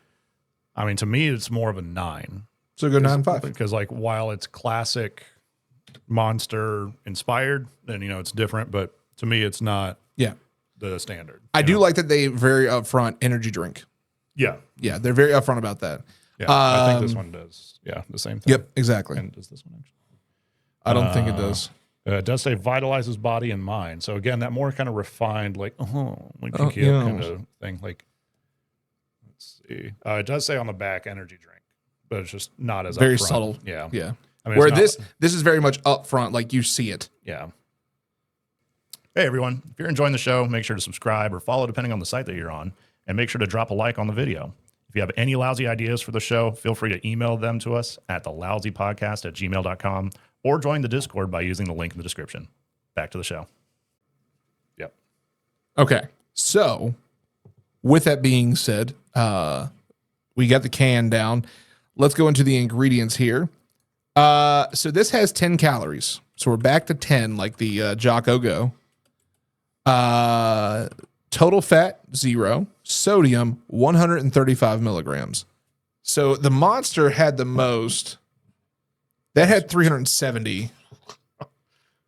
I mean, to me, it's more of a 9. So go 9.5. Because like while it's classic monster inspired, then it's different. But to me, it's not Yeah. the standard. I do like that they very upfront energy drink. Yeah. Yeah, they're very upfront about that. Yeah. I think this one does. Yeah, the same thing. Yep, exactly. And does this one actually? I don't think it does. It does say vitalizes body and mind. So again, that more kind of refined, like kinky yeah. kind of thing. Like, let's see. It does say on the back energy drink, but it's just not as Very upfront. subtle. Yeah. Yeah. I mean, Where it's not- this is very much upfront, like you see it. Yeah. Hey everyone, if you're enjoying the show, make sure to subscribe or follow depending on the site that you're on, and make sure to drop a like on the video. If you have any lousy ideas for the show, feel free to email them to us at thelousypodcast@gmail.com or join the Discord by using the link in the description. Back to the show. Yep. Okay. So, with that being said, we got the can down. Let's go into the ingredients here. So this has 10 calories. So we're back to 10, like the Jocko Go. Total fat, 0. Sodium, 135 milligrams. So the Monster had the most. That had 370.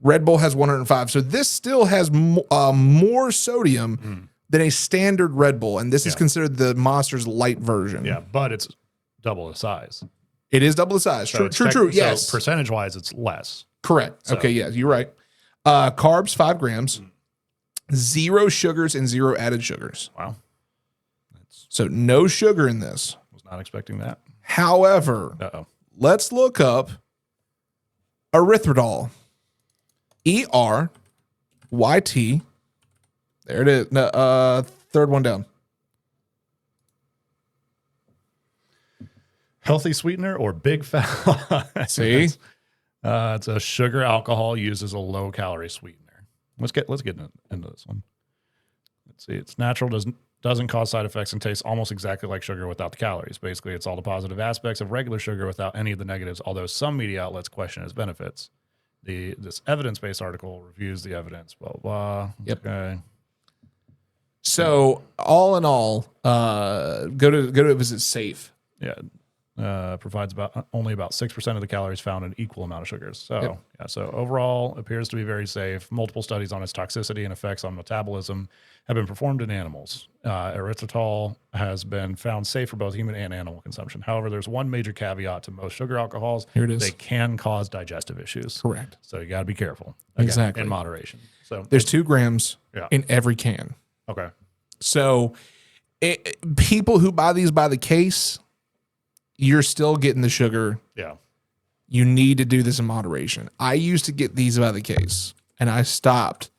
Red Bull has 105. So this still has more sodium than a standard Red Bull. And this is considered the Monster's light version. Yeah, but it's double the size. It is double the size. So True. Yes. So percentage-wise, it's less. Correct. So. Okay, yeah, you're right. Carbs, 5 grams. 0 sugars and 0 added sugars. Wow. So no sugar in this. Was not expecting that. However, let's look up erythritol. ERYT. There it is. No, third one down. Healthy sweetener or big fat? See? It's a sugar alcohol used as a low calorie sweetener. Let's get into this one. Let's see. It's natural, doesn't cause side effects, and tastes almost exactly like sugar without the calories. Basically, it's all the positive aspects of regular sugar without any of the negatives, although some media outlets question its benefits. This evidence-based article reviews the evidence, blah, blah, blah. Yep. Okay. So all in all, go to visit Safe. Yeah. Provides only about 6% of the calories found in equal amount of sugars. So so overall appears to be very safe. Multiple studies on its toxicity and effects on metabolism have been performed in animals. Erythritol has been found safe for both human and animal consumption. However, there's one major caveat to most sugar alcohols. Here it is. They can cause digestive issues. Correct. So you got to be careful. Again, Exactly. in moderation. So There's 2 grams Yeah. in every can. Okay. So people who buy these by the case, you're still getting the sugar. Yeah. You need to do this in moderation. I used to get these by the case, and I stopped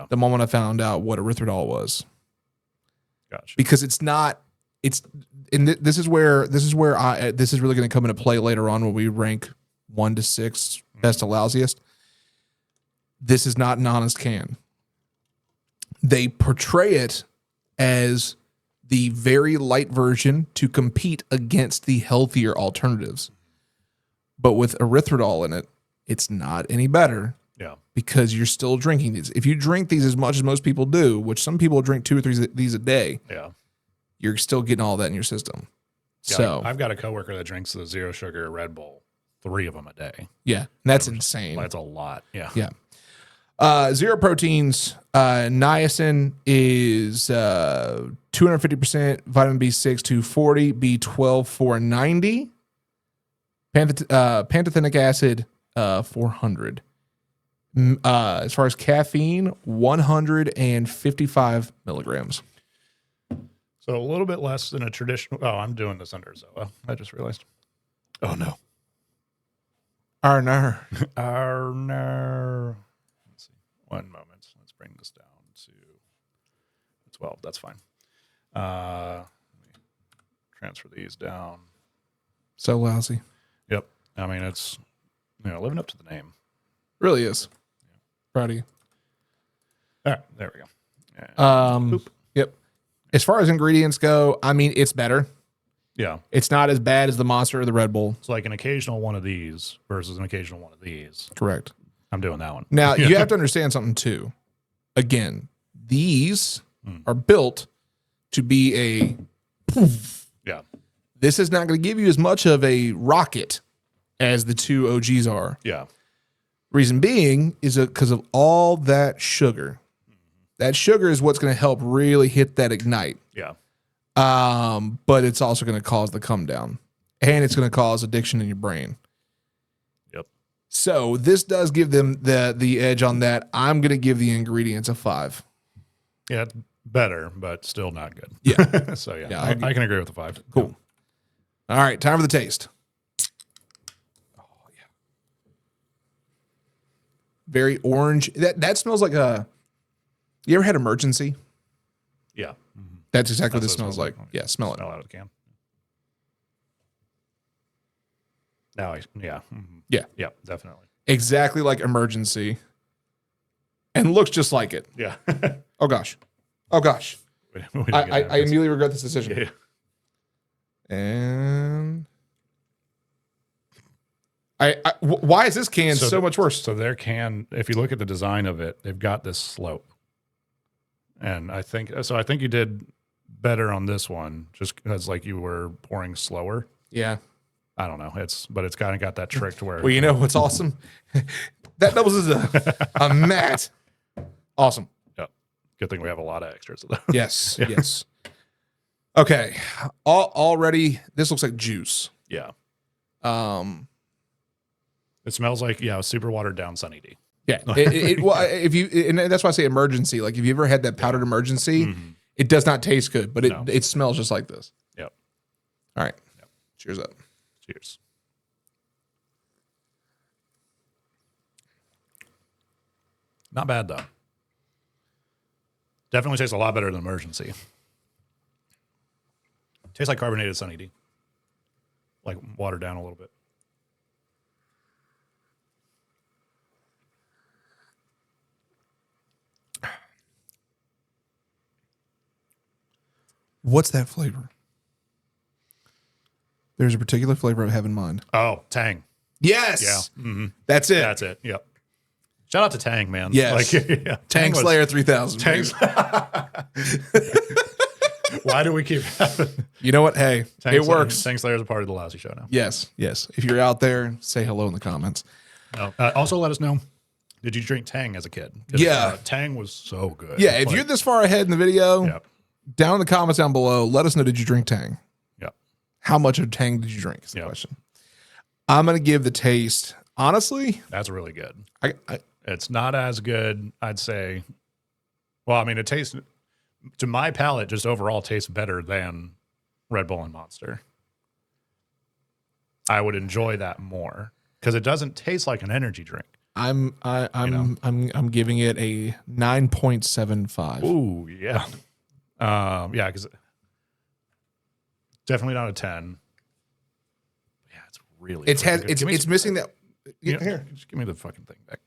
the moment I found out what erythritol was. Gotcha. Because this is where this is really going to come into play later on when we rank 1 to 6 best to lousiest. This is not an honest can. They portray it as the very light version to compete against the healthier alternatives. But with erythritol in it, it's not any better. Yeah. Because you're still drinking these. If you drink these as much as most people do, which some people drink 2 or 3 of these a day, you're still getting all that in your system. Yeah, So I've got a coworker that drinks the 0 sugar Red Bull, 3 of them a day. yeah, that's insane. That's a lot. Yeah. Yeah. 0 proteins. Niacin is 250%, vitamin B6 240, B12 490, pantothenic acid 400. As far as caffeine, 155 milligrams. So a little bit less than a traditional. Oh, I'm doing this under Zoa. I just realized. Oh no. No. No. Let's see. One moment. Let's bring this down to 12. That's fine. transfer these down. So lousy. Yep. I mean, it's, living up to the name. Really is. Proud of you. All right, there we go. Yep. As far as ingredients go, I mean, it's better. Yeah. It's not as bad as the Monster or the Red Bull. It's like an occasional one of these versus an occasional one of these. Correct. I'm doing that one. Now, you have to understand something, too. Again, these are built to be a... Yeah. This is not going to give you as much of a rocket as the two OGs are. Yeah. Reason being is because of all that sugar. That sugar is what's going to help really hit that ignite. Yeah. But it's also going to cause the come down, and it's going to cause addiction in your brain. Yep. So this does give them the edge on that. I'm going to give the ingredients a 5. Yeah, it's better, but still not good. Yeah. So Yeah, I can agree with the 5. Cool. All right, time for the taste. Oh yeah. Very orange. That smells like a. You ever had Emergency? Yeah. Mm-hmm. That's exactly what this smells like. Yeah, smell it. Smell out of the can. Now, yeah. Mm-hmm. Yeah. Yeah, definitely. Exactly like Emergency. And looks just like it. Yeah. Oh, gosh. Oh, gosh. I immediately regret this decision. Yeah. And why is this can so much worse? So their can, if you look at the design of it, they've got this slope. And I think you did better on this one just because like you were pouring slower. Yeah. I don't know. But it's kind of got that trick to where. Well, you know what's awesome? That doubles as a mat. Awesome. Yeah. Good thing we have a lot of extras of those. Yes. Yeah. Yes. Okay. Already, this looks like juice. Yeah. It smells like super watered down Sunny D. Yeah. And that's why I say Emergency. Like if you ever had that powdered Emergency, it does not taste good, but it smells just like this. Yep. All right. Yep. Cheers up. Cheers. Not bad though. Definitely tastes a lot better than Emergency. Tastes like carbonated Sunny D. Like watered down a little bit. What's that flavor? There's a particular flavor I have in mind. Oh, Tang. Yes. Yeah. Mm-hmm. That's it. That's it. Yep. Shout out to Tang, man. Yes. Like, yeah. Tang Slayer 3000. Why do we keep having? You know what? Hey, it works. Tang Slayer is a part of the Lousy Show now. Yes. Yes. If you're out there, say hello in the comments. No. Also, let us know. Did you drink Tang as a kid? Yeah. Tang was so good. Yeah. If you're this far ahead in the video, yep. Down in the comments down below, let us know, did you drink Tang? Yep. How much of Tang did you drink is the question. I'm going to give the taste, honestly. That's really good. It's not as good, I'd say. Well, I mean, it tastes, to my palate, just overall tastes better than Red Bull and Monster. I would enjoy that more because it doesn't taste like an energy drink. I'm giving it a 9.75. Ooh, yeah. Yeah, because definitely not a 10. Yeah, it's really. It's missing that. Here, just give me the fucking thing back.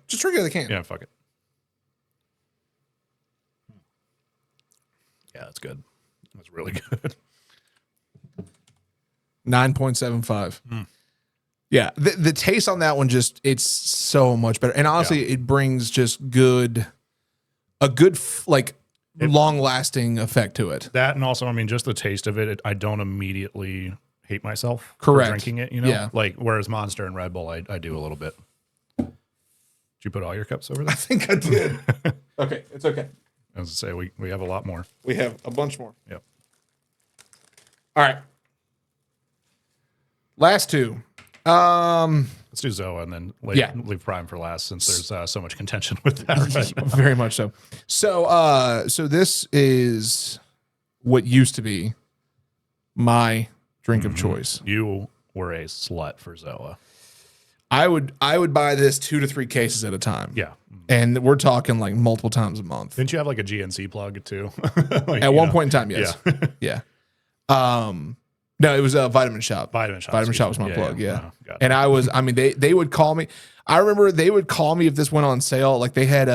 Just drink it out of the can. Yeah, fuck it. Yeah, that's good. That's really good. 9.75. Yeah, the taste on that one it's so much better, and honestly, it brings just a good long-lasting effect to it. That, and also, I mean, just the taste of it, I don't immediately hate myself for drinking it, like whereas Monster and Red Bull, I do a little bit. Did you put all your cups over there? I think I did. Okay, it's okay. As I say, we have a lot more. We have a bunch more. Yep. All right. Last two. Let's do Zoa and then leave Prime for last, since there's so much contention with that right now. Very much so. So this is what used to be my drink of choice. You were a slut for Zoa. I would buy this 2 to 3 cases at a time. Yeah. And we're talking like multiple times a month. Didn't you have like a GNC plug too? At one point in time, yes. Yeah. No, it was a Vitamin Shop. Vitamin Shop. Vitamin Shop was my Yeah, plug. Yeah. No, got it. And I mean, they would call me. I remember they would call me if this went on sale. Like they had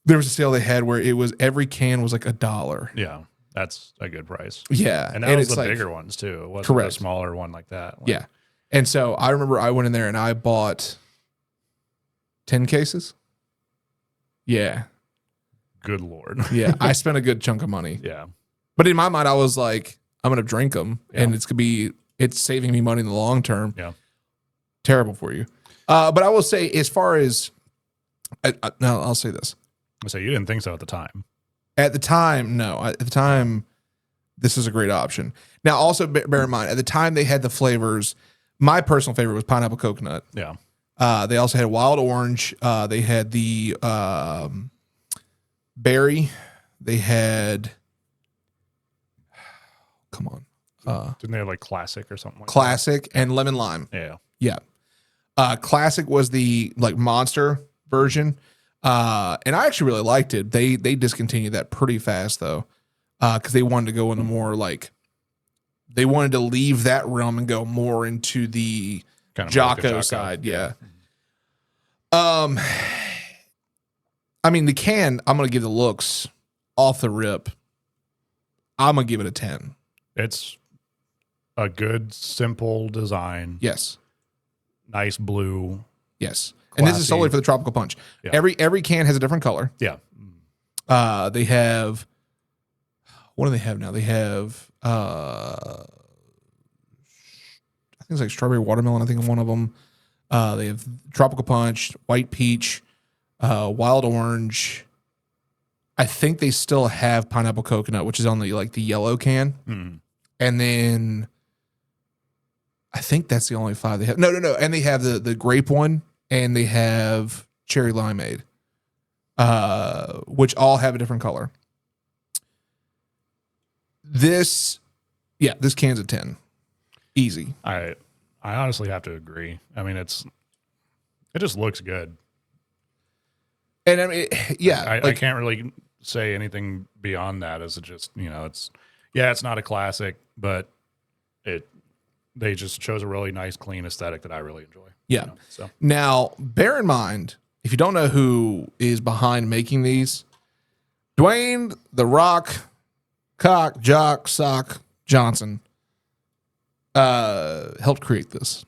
there was a sale they had where it was every can was like $1. Yeah, that's a good price. Yeah. And that was it's the like, bigger ones too. It wasn't Correct. a smaller one like that. Like, yeah. And so I remember I went in there and I bought 10 cases. Yeah. Good Lord. Yeah. I spent a good chunk of money. Yeah. But in my mind, I was like, I'm going to drink them and Yeah. it's saving me money in the long term. Yeah. Terrible for you. But I will say, as far as, no, I'll say this. So you didn't think so at the time. At the time, no. At the time, this is a great option. Now, also bear in mind, at the time they had the flavors. My personal favorite was pineapple coconut. Yeah. They also had wild orange. They had the berry. They had, come on, Didn't they have like classic or something like classic and lemon lime. that? Yeah. Classic was the like monster version. And I actually really liked it. They discontinued that pretty fast though. Cause they wanted to go into more like, they wanted to leave that realm and go more into the Kind of Jocko side. Yeah. I mean, the can, I'm going to give the looks off the rip. I'm going to give it a 10. It's a good, simple design. Yes. Nice blue. Yes. And this is Classy. solely for the tropical punch. Yeah. Every can has a different color. Yeah. They have, what do they have now? They have, I think it's like strawberry watermelon. I think one of them. They have tropical punch, white peach, wild orange. I think they still have pineapple coconut, which is on the like the yellow can. Mm. And then I think that's the only 5 they have. No. And they have the grape one and they have cherry limeade, which all have a different color. This can's a 10. Easy. I honestly have to agree. I mean, it just looks good. And I mean, yeah. I can't really say anything beyond that as it just, it's not a classic, but they just chose a really nice, clean aesthetic that I really enjoy. Yeah. So Now, bear in mind, if you don't know who is behind making these, Dwayne the Rock Cock Jock Sock Johnson helped create this.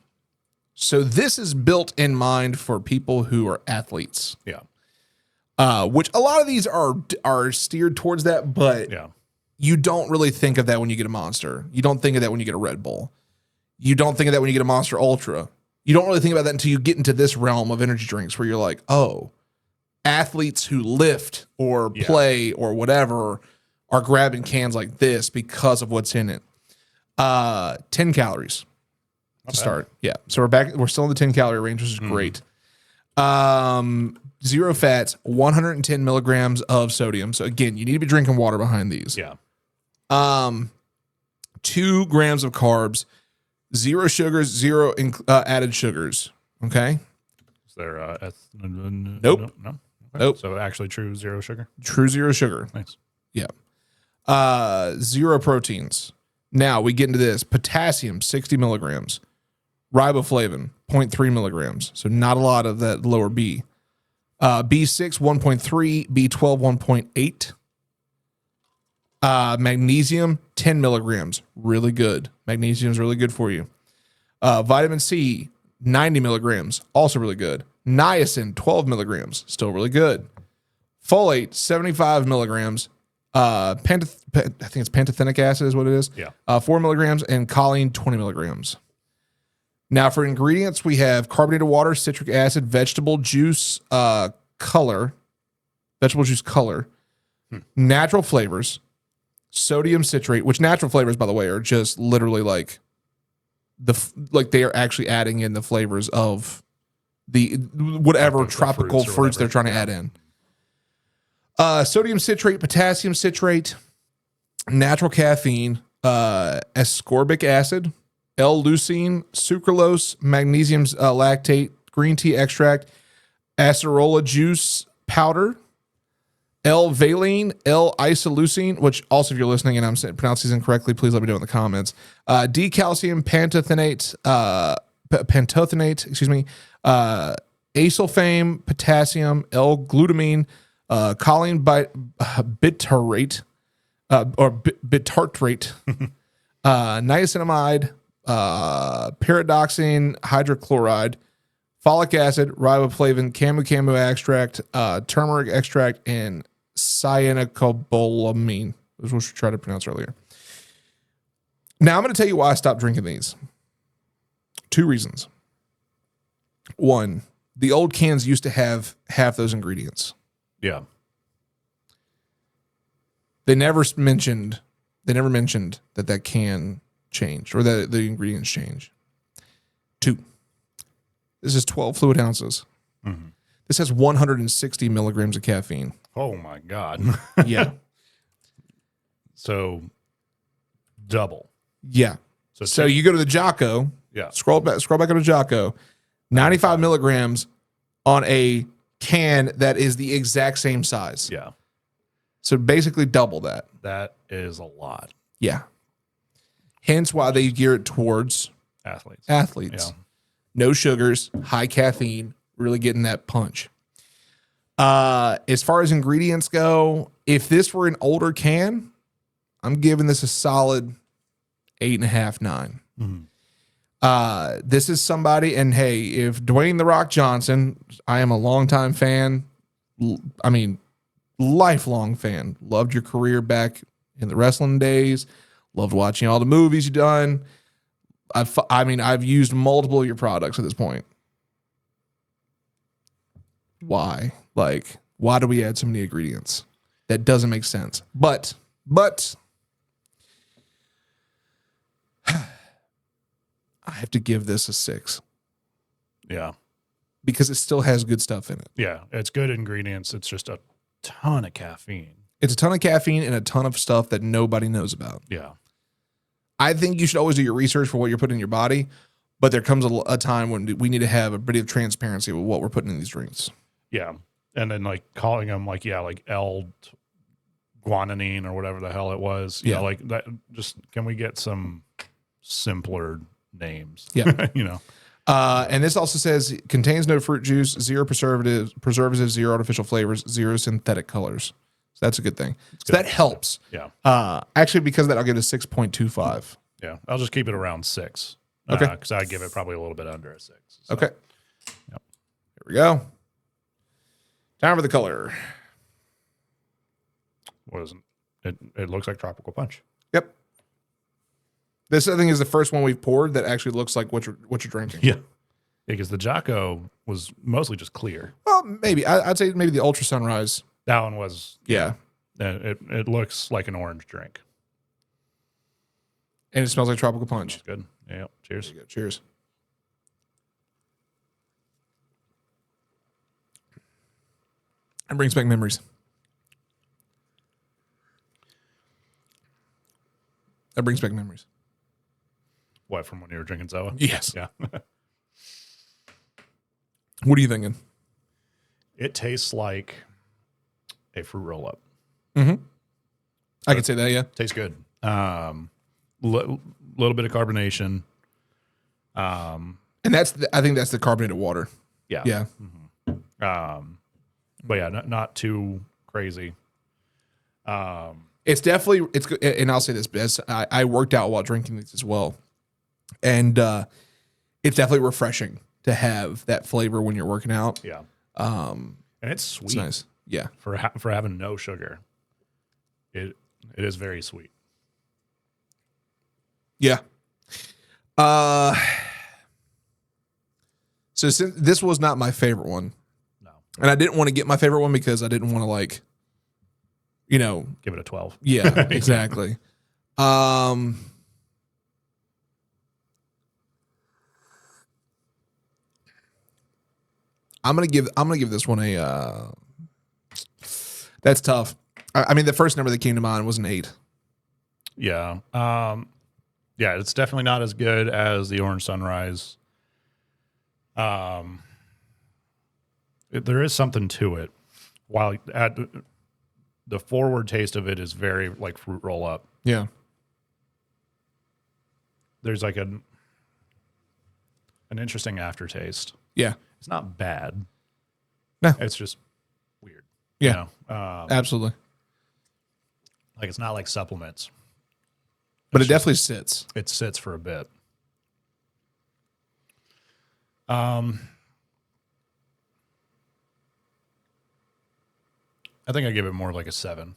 So this is built in mind for people who are athletes. yeah. Which a lot of these are steered towards that, but Yeah. you don't really think of that when you get a Monster. You don't think of that when you get a Red Bull. You don't think of that when you get a Monster Ultra. You don't really think about that until you get into this realm of energy drinks where you're like, oh, athletes who lift or play or whatever are grabbing cans like this because of what's in it. 10 calories to start. Yeah. So we're still in the 10 calorie range, which is great. 0 fats, 110 milligrams of sodium. So again, you need to be drinking water behind these. Yeah. 2 grams of carbs, 0 sugars, 0 added sugars. Okay. Is there Nope. No. Okay. Nope. So actually true 0 sugar. True 0 sugar. Nice. Yeah. 0 proteins. Now we get into this. Potassium, 60 milligrams. Riboflavin, 0.3 milligrams. So not a lot of that lower B. B6, 1.3. B12, 1.8. Magnesium, 10 milligrams. Really good. Magnesium is really good for you. Vitamin C, 90 milligrams. Also really good. Niacin, 12 milligrams. Still really good. Folate, 75 milligrams. I think it's pantothenic acid is what it is. Yeah. 4 milligrams. And choline, 20 milligrams. Now for ingredients, we have carbonated water, citric acid, vegetable juice color, natural flavors, sodium citrate, which natural flavors, by the way, are just literally like they are actually adding in the flavors of the whatever Like the tropical fruits they're trying to yeah. add in. Sodium citrate, potassium citrate, natural caffeine, ascorbic acid, L-leucine, sucralose, magnesium lactate, green tea extract, acerola juice powder, L-valine, L-isoleucine, which also, if you're listening and I'm pronouncing these incorrectly, please let me know in the comments. Decalcium pantothenate, asulfame, potassium, L-glutamine, choline bitartrate, bitartrate, niacinamide, pyridoxine hydrochloride, folic acid, riboflavin, camu extract, turmeric extract, and cyanocobalamin. This was what we tried to pronounce earlier. Now I'm going to tell you why I stopped drinking these. 2 reasons. 1, the old cans used to have half those ingredients. Yeah. They never mentioned that can change or that the ingredients change. 2, this is 12 fluid ounces. Mm-hmm. This has 160 milligrams of caffeine. Oh my God. Yeah. So double. Yeah. So you go to the Jocko. Yeah. Scroll back on the Jocko. 95 milligrams on a can that is the exact same size. Yeah. So basically double that. That is a lot. Yeah. Hence why they gear it towards Athletes. athletes. Yeah. No sugars, high caffeine, really getting that punch. As far as ingredients go, if this were an older can, I'm giving this a solid 8.5, 9. Mm-hmm. This is somebody, and hey, if Dwayne The Rock Johnson, I am a longtime fan. I mean, lifelong fan. Loved your career back in the wrestling days. Loved watching all the movies you've done. I've used multiple of your products at this point. Why? Like, why do we add so many ingredients? That doesn't make sense. But I have to give this a 6. Yeah. Because it still has good stuff in it. Yeah. It's good ingredients. It's just a ton of caffeine. It's a ton of caffeine and a ton of stuff that nobody knows about. Yeah. I think you should always do your research for what you're putting in your body, but there comes a time when we need to have a bit of transparency with what we're putting in these drinks. Yeah. And then like calling them like L-guanine or whatever the hell it was. Yeah. Like that. Just, can we get some simpler names? Yeah. And this also says contains no fruit juice, 0 preservatives, 0 artificial flavors, 0 synthetic colors. So that's a good thing. So that helps. Yeah. Actually, because of that, I'll give it a 6.25. Yeah. I'll just keep it around 6. Okay. Because I give it probably a little bit under a 6. So. Okay. Yep. Here we go. Time for the color. What is it? It looks like tropical punch. Yep. This, I think, is the first one we've poured that actually looks like what you're drinking. Yeah. Because the Jocko was mostly just clear. Well, maybe. I'd say maybe the Ultra Sunrise. That one was. Yeah. It looks like an orange drink. And it smells like tropical punch. That's good. Yeah. Cheers. There you go. Cheers. It brings back memories. That brings back memories. What, from when you were drinking Zoa? Yes. Yeah. What are you thinking? It tastes like a fruit roll up. Mm-hmm. I could say that, yeah. Tastes good. Little bit of carbonation. And I think that's the carbonated water. Yeah. Yeah. Mm-hmm. But yeah, not too crazy. It's definitely, it's good. And I'll say this, because I worked out while drinking these as well. And it's definitely refreshing to have that flavor when you're working out. Yeah. And it's sweet. It's nice. Yeah. For having no sugar. It is very sweet. Yeah. So since this was not my favorite one. No. And I didn't want to get my favorite one because I didn't want to give it a 12. Yeah, exactly. I'm gonna give this one a. That's tough. I mean, the first number that came to mind was an 8. Yeah. Yeah, it's definitely not as good as the Orange Sunrise. There is something to it. While the forward taste of it is very like fruit roll up. Yeah. There's like an interesting aftertaste. Yeah. It's not bad. No. It's just weird. Yeah. Absolutely. Like it's not like supplements. But it definitely sits. It sits for a bit. I think I give it more like a 7.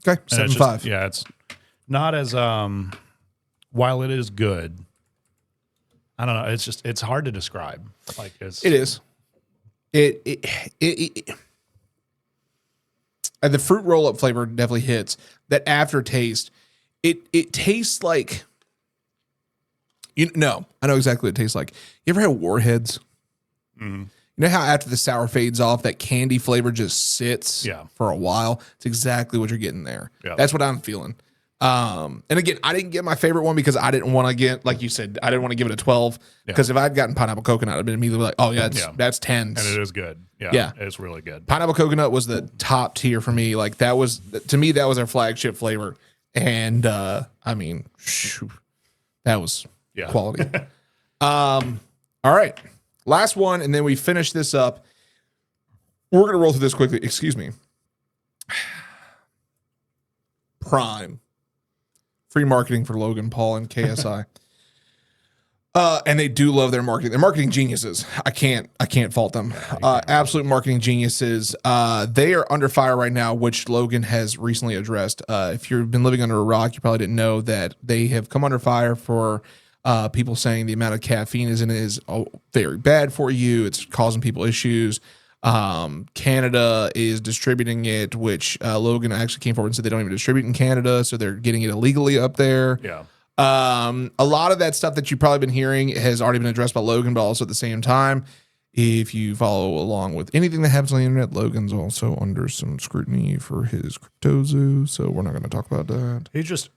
Okay. 7.5. Yeah, it's not as while it is good. I don't know. It's hard to describe. Like it is. And the fruit roll up flavor definitely hits. That aftertaste, it tastes like, I know exactly what it tastes like. You ever had Warheads? Mm-hmm. You know how after the sour fades off, that candy flavor just sits for a while? It's exactly what you're getting there. Yeah. That's what I'm feeling. And again, I didn't get my favorite one because I didn't want to get, like you said, I didn't want to give it a 12 because if I'd gotten pineapple coconut, I'd been immediately like, oh yeah, that's 10s. And it is good. Yeah. It's really good. Pineapple coconut was the top tier for me. Like that was, to me, that was our flagship flavor. And I mean, that was quality. All right. Last one, and then we finish this up. We're going to roll through this quickly. Excuse me. Prime. Free marketing for Logan Paul and KSI. And they do love their marketing. They're marketing geniuses. I can't fault them. Absolute marketing geniuses. They are under fire right now, which Logan has recently addressed. If you've been living under a rock, you probably didn't know that they have come under fire for people saying the amount of caffeine is in it is very bad for you. It's causing people issues. Canada is distributing it, which Logan actually came forward and said they don't even distribute in Canada, so they're getting it illegally up there. Yeah. A lot of that stuff that you've probably been hearing has already been addressed by Logan, but also at the same time, if you follow along with anything that happens on the internet, Logan's also under some scrutiny for his cryptozo, so we're not going to talk about that. He just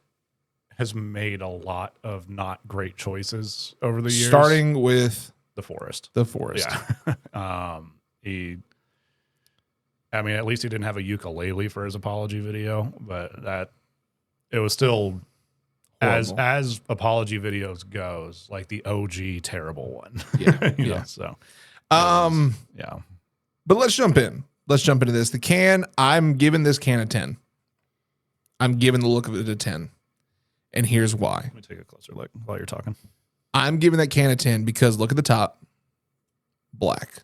has made a lot of not great choices over the years. Starting with The Forest. Yeah. I mean, at least he didn't have a ukulele for his apology video, but it was still horrible. as apology videos goes, like the OG terrible one. Yeah. you know, so yeah. But let's jump in. Let's jump into this. The can, I'm giving this can a 10. I'm giving the look of it a 10. And here's why. Let me take a closer look while you're talking. I'm giving that can a 10 because look at the top. Black.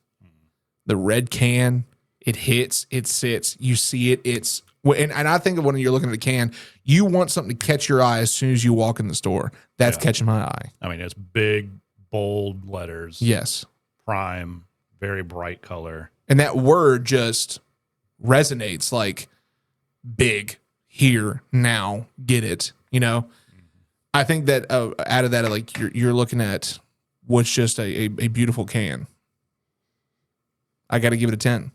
The red can, it hits, it sits, you see it, it's, and I think of when you're looking at a can, you want something to catch your eye as soon as you walk in the store. That's catching my eye. I mean, it's big, bold letters. Yes. Prime, very bright color. And that word just resonates like big, here, now, get it, you know? I think that out of that, like you're looking at what's just a beautiful can. I got to give it a 10.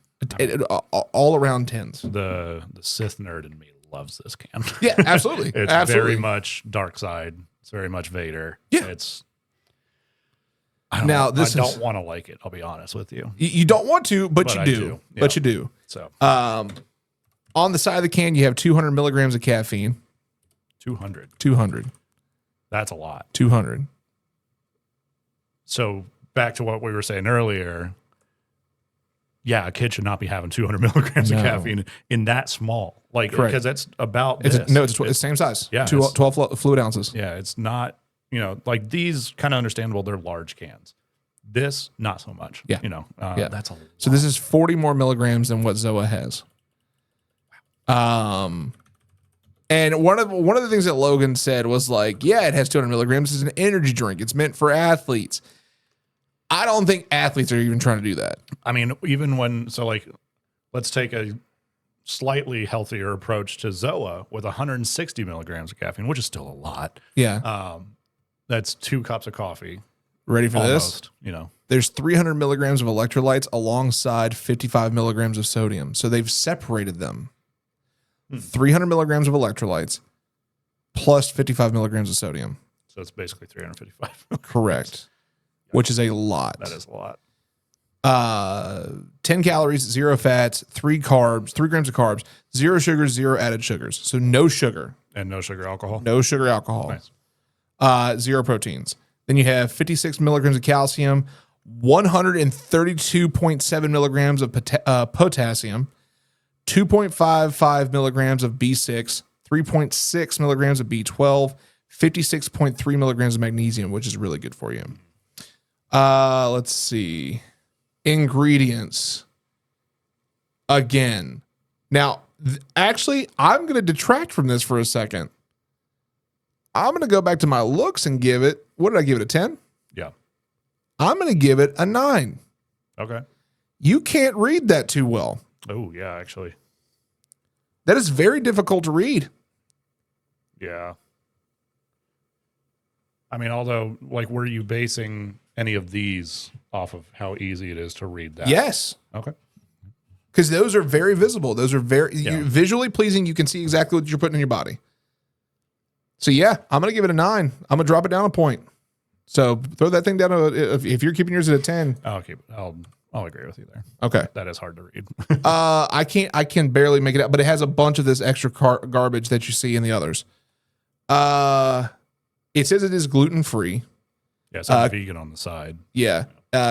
All around 10s. The Sith nerd in me loves this can. Yeah, absolutely. It's absolutely. very much dark side. It's very much Vader. Yeah. I don't want to like it. I'll be honest with you. You don't want to, but you do. Yeah. But you do. So, on the side of the can, you have 200 milligrams of caffeine. 200. 200. That's a lot. 200. So back to what we were saying earlier. Yeah, a kid should not be having 200 milligrams of caffeine in that small. Like, because that's about this. It's the same size. Yeah. 12 fluid ounces. Yeah, it's not, like these kind of understandable. They're large cans. This, not so much. Yeah. That's a lot. So this is 40 more milligrams than what Zoa has. And one of the things that Logan said was like, yeah, it has 200 milligrams. It's an energy drink. It's meant for athletes. I don't think athletes are even trying to do that. I mean, even let's take a slightly healthier approach to Zoa with 160 milligrams of caffeine, which is still a lot. Yeah. That's 2 cups of coffee. Ready for almost, this? There's 300 milligrams of electrolytes alongside 55 milligrams of sodium. So they've separated them. 300 milligrams of electrolytes plus 55 milligrams of sodium. So it's basically 355. Correct. Which is a lot. That is a lot. 10 calories, 0 fats, 3 carbs, 3 grams of carbs, 0 sugars, 0 added sugars. So no sugar. And no sugar alcohol. No sugar alcohol. Nice. 0 proteins. Then you have 56 milligrams of calcium, 132.7 milligrams of potassium, 2.55 milligrams of B6, 3.6 milligrams of B12, 56.3 milligrams of magnesium, which is really good for you. Let's see. Ingredients. Again. Now, actually, I'm going to detract from this for a second. I'm going to go back to my looks and give it, what did I give it, a 10? Yeah. I'm going to give it a 9. Okay. You can't read that too well. Oh, yeah, actually. That is very difficult to read. Yeah. I mean, although, like, were you basing any of these off of how easy it is to read that? Yes. Okay. Because those are very visible. Those are very visually pleasing. You can see exactly what you're putting in your body. So, yeah, I'm going to give it a 9. I'm going to drop it down a point. So throw that thing down. If you're keeping yours at a 10. I'll keep it. I'll agree with you there. Okay. That is hard to read. I can barely make it out, but it has a bunch of this extra garbage that you see in the others. It says it is gluten-free. Yeah, it's not vegan on the side. Yeah.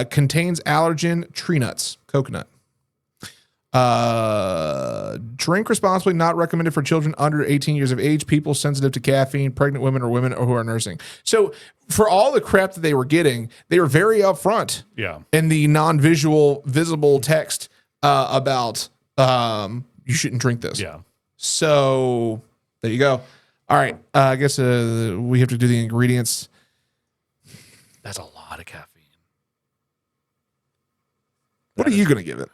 Contains allergen, tree nuts, coconut. Drink responsibly, not recommended for children under 18 years of age, people sensitive to caffeine, pregnant women, or women who are nursing. So for all the crap that they were getting, they were very upfront in the non-visual, visible text about you shouldn't drink this. Yeah. So there you go. All right. I guess we have to do the ingredients. That's a lot of caffeine. What are you going to give it?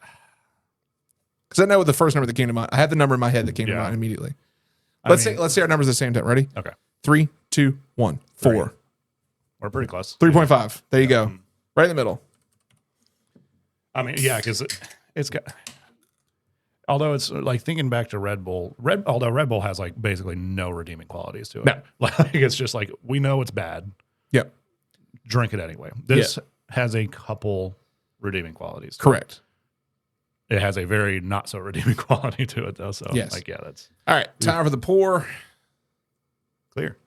Because I know what the first number that came to mind. I had the number in my head that came to mind immediately. Let's say our numbers at the same time. Ready? Okay. 3, 2, 1, 4. We're pretty close. 3.5. There you go. Right in the middle. I mean, yeah, because it's got. Although it's like thinking back to Red Bull, although Red Bull has like basically no redeeming qualities to it. No. Like it's just like we know it's bad. Yep. Drink it anyway. This has a couple redeeming qualities. Correct. It has a very not so redeeming quality to it though. So yes. like that's all right. Time for the pour. Clear.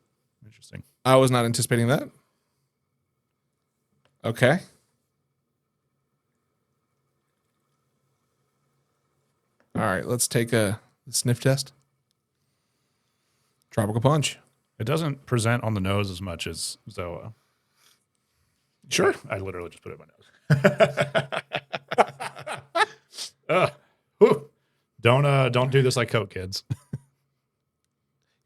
Interesting. I was not anticipating that. Okay. All right, let's take a sniff test. Tropical punch. It doesn't present on the nose as much as Zoa. Sure. I literally just put it in my nose. Don't do this like Coke, kids.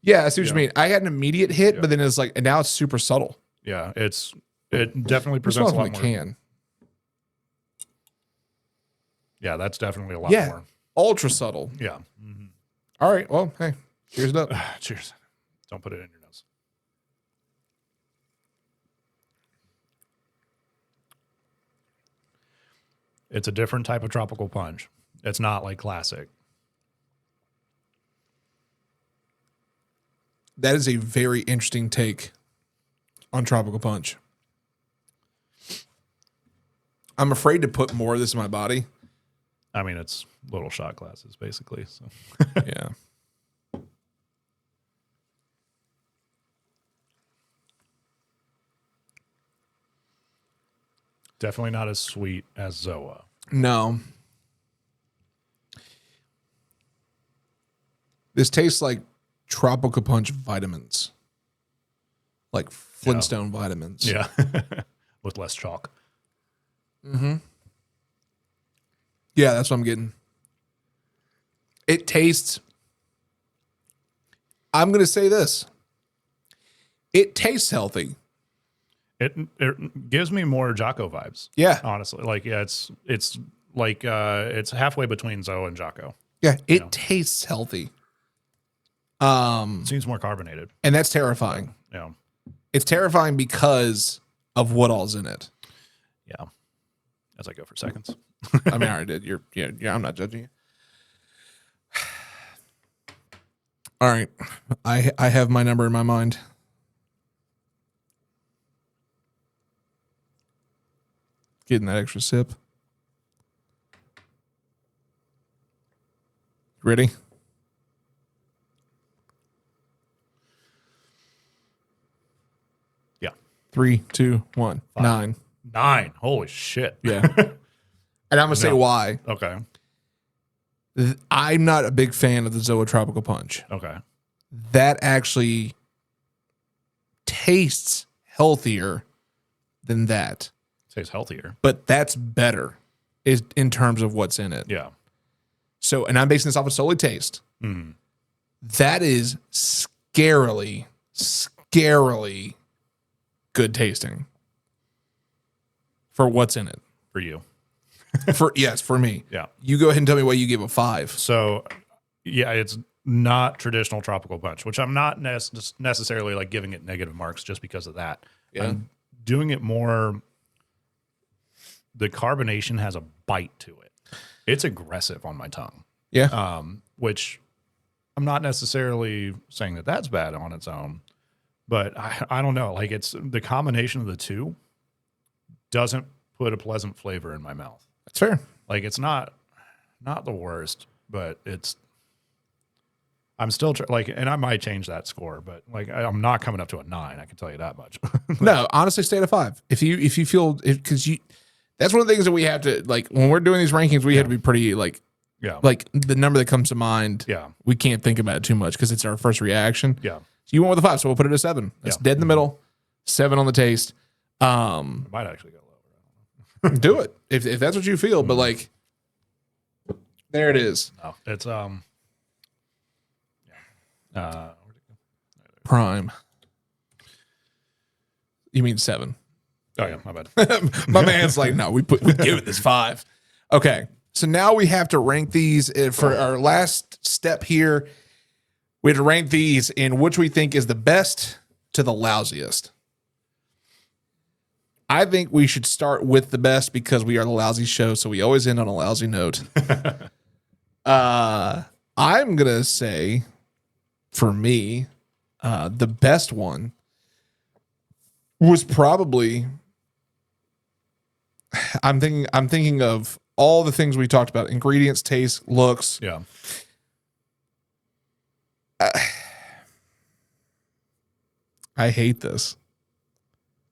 Yeah, I see what you mean. I had an immediate hit, but then it's like, and now it's super subtle. Yeah, it definitely presents a lot more. Can. Yeah, that's definitely a lot more. Ultra subtle. Yeah. Mm-hmm. All right. Well, hey, cheers it up. Cheers. Don't put it in your nose. It's a different type of tropical punch. It's not like classic. That is a very interesting take on tropical punch. I'm afraid to put more of this in my body. I mean, it's little shot glasses, basically. So yeah. Definitely not as sweet as Zoa. No. This tastes like tropical punch vitamins. Like Flintstone vitamins. Yeah. With less chalk. Mm-hmm. Yeah, that's what I'm getting. It tastes. I'm going to say this. It tastes healthy. It gives me more Jocko vibes. Yeah. Honestly. Like, yeah, it's like it's halfway between Zoa and Jocko. Yeah, it tastes healthy. Seems more carbonated. And that's terrifying. Yeah. It's terrifying because of what all's in it. Yeah. As I go for seconds. I mean, I already did. Yeah, I'm not judging you. All right. I have my number in my mind. Getting that extra sip. Ready? Yeah. 3, 2, 1. 5. 9. 9. Holy shit. Yeah. And I'm going to say why. Okay. I'm not a big fan of the Zoa Tropical Punch. Okay. That actually tastes healthier than that. Tastes healthier. But that's better is in terms of what's in it. Yeah. So, and I'm basing this off of solely taste. Mm. That is scarily good tasting for what's in it. For you. For me. Yeah. You go ahead and tell me why you gave a 5. So, yeah, it's not traditional tropical punch, which I'm not necessarily like giving it negative marks just because of that. Yeah. I'm doing it more. The carbonation has a bite to it. It's aggressive on my tongue. Yeah. Which I'm not necessarily saying that that's bad on its own, but I don't know. Like it's the combination of the two doesn't put a pleasant flavor in my mouth. That's fair. Like it's not the worst, but I'm still and I might change that score, but like I'm not coming up to a 9. I can tell you that much. No, honestly, stay at a 5. If you feel because that's one of the things that we have to like when we're doing these rankings. We have to be pretty like the number that comes to mind. Yeah, we can't think about it too much because it's our first reaction. Yeah, so you went with a 5, so we'll put it at 7. That's dead in the middle. 7 on the taste. I might actually go lower. Do it if that's what you feel, but like there it is. No, it's Prime. You mean 7? Oh yeah, my bad. My man's like, no, we give it this 5. Okay, so now we have to rank these for our last step here. We have to rank these in which we think is the best to the lousiest. I think we should start with the best because we are the lousy show, so we always end on a lousy note. I'm gonna say, for me, the best one was probably. I'm thinking of all the things we talked about: ingredients, taste, looks. Yeah. I hate this.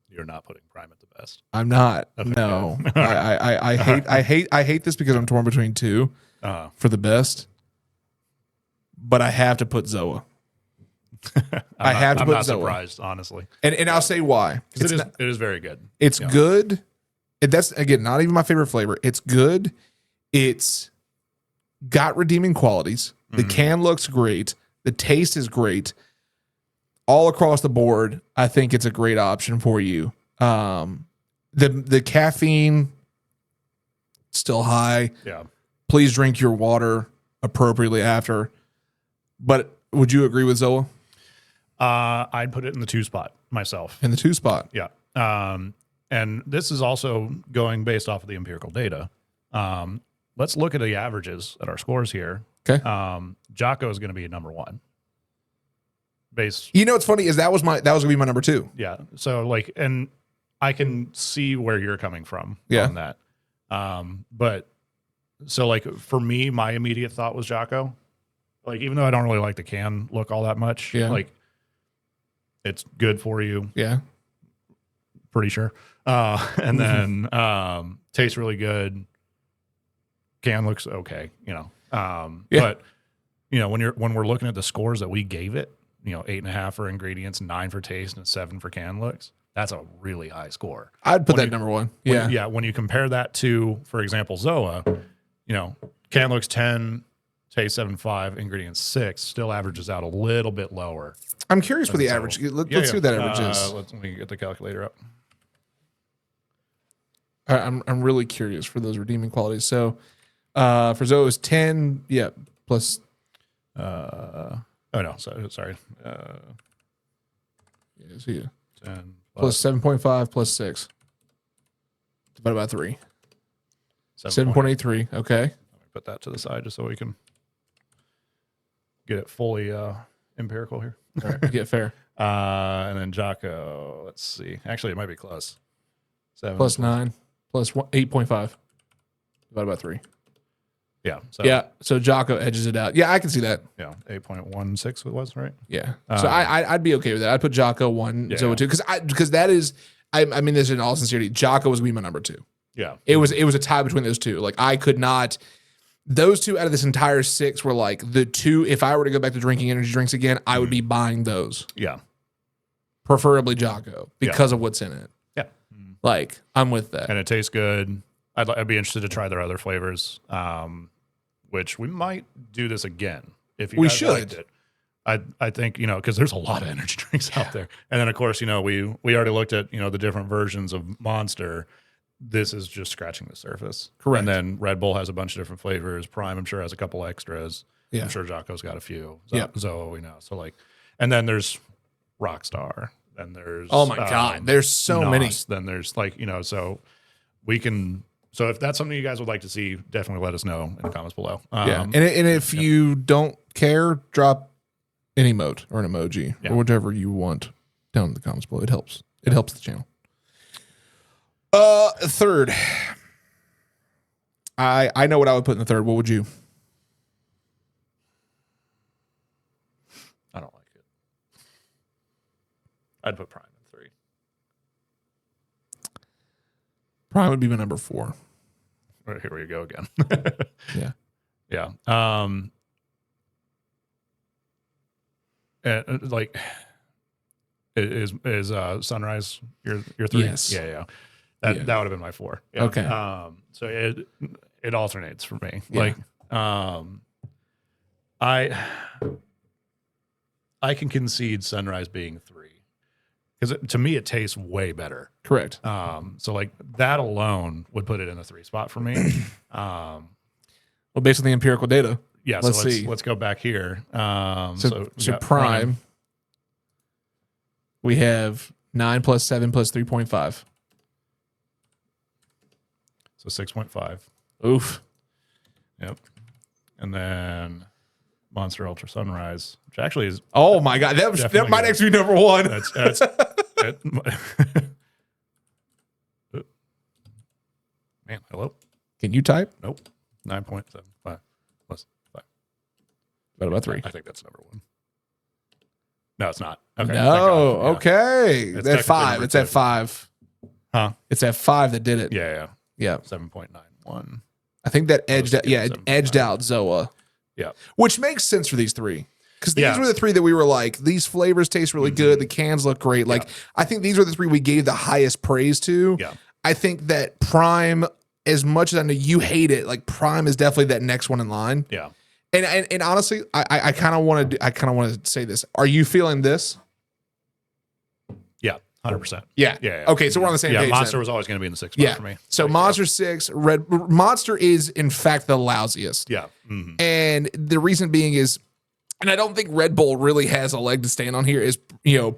You're not putting Prime at the best. I'm not. Okay. No. I hate this because I'm torn between 2 for the best. But I have to put Zoa. I have to put Zoa. I'm not surprised, honestly. And I'll say why. It is very good. It's good. That's again not even my favorite flavor. It's good. It's got redeeming qualities. The can looks great. The taste is great. All across the board, I think it's a great option for you. The caffeine still high. Yeah. Please drink your water appropriately after. But would you agree with Zoa? I'd put it in the 2 spot myself. In the 2 spot. Yeah. And this is also going based off of the empirical data. Let's look at the averages at our scores here. Okay. Jocko is going to be number 1. You know what's funny is that was gonna be my number 2. Yeah. So like, and I can see where you're coming from on that. But so like for me, my immediate thought was Jocko. Like even though I don't really like the can look all that much, like it's good for you. Yeah. Pretty sure. And then tastes really good. Can looks okay, you know. But you know, when we're looking at the scores that we gave it, you know, 8.5 for ingredients, 9 for taste, and 7 for can looks. That's a really high score. I'd put that number 1. Yeah. When you compare that to, for example, Zoa, you know, can looks 10, taste 7.5, ingredients 6, still averages out a little bit lower. I'm curious for the average. Let's see what that average is. Let me get the calculator up. I'm really curious for those redeeming qualities. So for Zoa is 10, plus. Oh no, sorry. See 10 plus 7.5 plus 6 divided by 3. 7.83. Okay. Let me put that to the side just so we can get it fully empirical here. All right, get fair. And then Jocko, let's see. Actually, it might be close. 7 plus 9 plus 8.5 divided by 3. Yeah. So, Yeah. So Jocko edges it out. Yeah, I can see that. Yeah. 8.16 it was, right? Yeah. So I'd be okay with that. I'd put Jocko 1, Yeah. Zoa 2, because that is. I mean this in all sincerity. Jocko was gonna be my number 2. Yeah. It was a tie between those two. Like I could not. Those two out of this entire 6 were like the two. If I were to go back to drinking energy drinks again, I would be buying those. Yeah. Preferably Jocko because of what's in it. Yeah. Like I'm with that. And it tastes good. I'd be interested to try their other flavors, which we might do this again if you guys liked it. I think, because there's a lot of energy drinks out there. And then, of course, we already looked at, the different versions of Monster. This is just scratching the surface. Correct. And then Red Bull has a bunch of different flavors. Prime, I'm sure, has a couple extras. Yeah. I'm sure Jocko's got a few. Yeah. Zoa, we know. So, and then there's Rockstar. Then there's Oh, my God. There's so Nos. many. Then there's so we can. So if that's something you guys would like to see, definitely let us know in the comments below. Yeah. And if you don't care, drop an emote or an emoji or whatever you want down in the comments below. It helps. It helps the channel. Third. I know what I would put in the third. What would you? I don't like it. I'd put Prime in 3. Prime would be my number 4. Right, here we go again. Yeah. Yeah. Is Sunrise your 3? Yes. Yeah. That would have been my 4. Yeah. Okay. So it alternates for me. Yeah. I can concede Sunrise being 3 because to me it tastes way better. Correct. So that alone would put it in a 3 spot for me. Well, based on the empirical data. Yeah. Let's So see. let's go back here. So Prime. We have 9 plus 7 plus 3.5. So 6.5. Oof. Yep. And then Monster Ultra Sunrise, which actually is. Oh my God, that might actually be number 1. That's man, hello? Can you type? Nope. 9.75 plus 5. What about 3? I think that's number 1. No, it's not. Okay. No. Okay. It's It's at 5. technically It's at 5. Huh? It's at 5 that did it. Yeah. Yeah. 7.91. I think that edged out. Yeah, it edged out Zoa. Yeah. Which makes sense for these 3. Because these were the 3 that we were like, these flavors taste really good. The cans look great. Like, I think these were the 3 we gave the highest praise to. Yeah. I think that Prime, as much as I know you hate it, like Prime is definitely that next one in line. Yeah. And honestly, I kind of want to say this. Are you feeling this? Yeah. 100%. Yeah. Okay, so we're on the same page. Monster then. was always going to be in the 6 spot for me. So Monster 6, Monster is in fact the lousiest. Yeah. Mm-hmm. And the reason being is, and I don't think Red Bull really has a leg to stand on here, is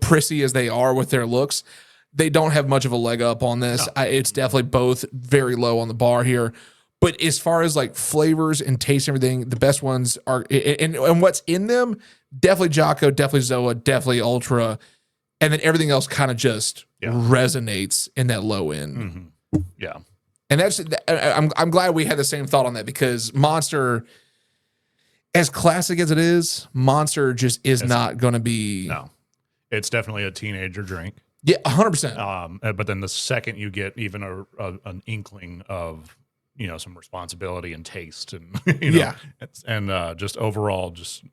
prissy as they are with their looks. They don't have much of a leg up on this. No. It's definitely both very low on the bar here. But as far as like flavors and taste and everything, the best ones are, and what's in them, definitely Jocko, definitely Zoa, definitely Ultra. And then everything else kind of just resonates in that low end. Mm-hmm. Yeah. And I'm glad we had the same thought on that, because Monster, as classic as it is, Monster just is not going to be. No. It's definitely a teenager drink. Yeah, 100%. But then the second you get even an inkling of, some responsibility and taste and, and just overall, just,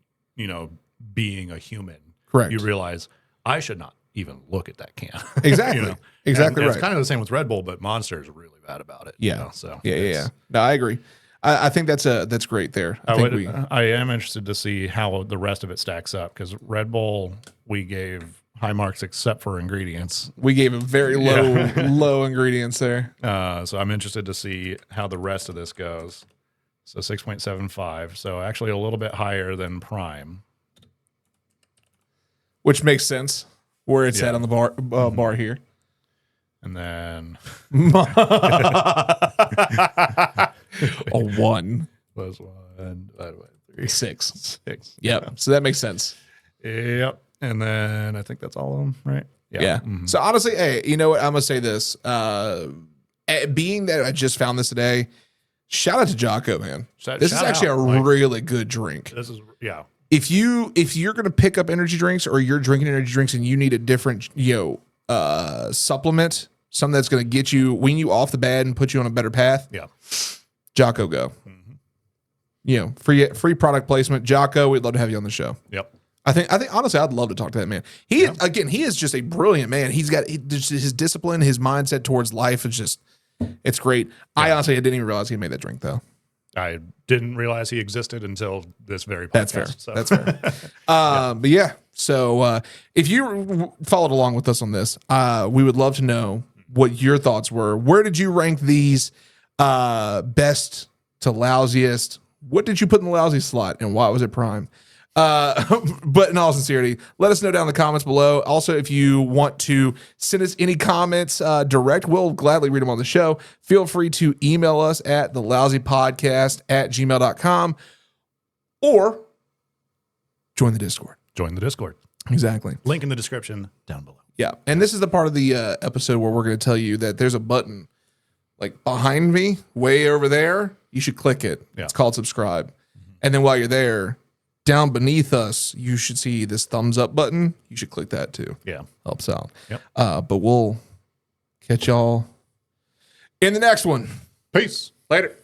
being a human. Correct. You realize I should not even look at that can. Exactly. Exactly and right. It's kind of the same with Red Bull, but Monster is really bad about it. Yeah. So Yeah. No, I agree. I think that's great there. I am interested to see how the rest of it stacks up, because Red Bull, we gave high marks except for ingredients. We gave him very low ingredients there. So I'm interested to see how the rest of this goes. So 6.75. So actually a little bit higher than Prime. Which makes sense where it's at on the bar here. And then a 1 plus 1 divided by 3. 6. 6. Yep. Yeah. So that makes sense. Yep. And then I think that's all of them, right? Yeah. Mm-hmm. So honestly, hey, you know what? I'm gonna say this. Being that I just found this today, Shout out to Jocko, man. This is shout actually out. a really good drink. This is, yeah. If you're gonna pick up energy drinks or you're drinking energy drinks and you need a different supplement, something that's gonna get you wean you off the bad and put you on a better path. Yeah. Jocko, go. Free product placement. Jocko, we'd love to have you on the show. Yep. I think honestly, I'd love to talk to that man. He is just a brilliant man. He's got his discipline, his mindset towards life is just, it's great. Yeah. I honestly didn't even realize he made that drink though. I didn't realize he existed until this very podcast. That's fair. But yeah, so if you followed along with us on this, we would love to know what your thoughts were. Where did you rank these best to lousiest? What did you put in the lousy slot and why was it prime? But in all sincerity, let us know down in the comments below. Also, if you want to send us any comments direct, we'll gladly read them on the show. Feel free to email us at thelousypodcast@gmail.com or join the Discord. Join the Discord. Exactly. Link in the description down below. Yeah. And this is the part of the episode where we're going to tell you that there's a button like behind me, way over there. You should click it. Yeah. It's called subscribe. And then while you're there, down beneath us, you should see this thumbs up button. You should click that too. Yeah. Helps out. Yep. But we'll catch y'all in the next one. Peace. Later.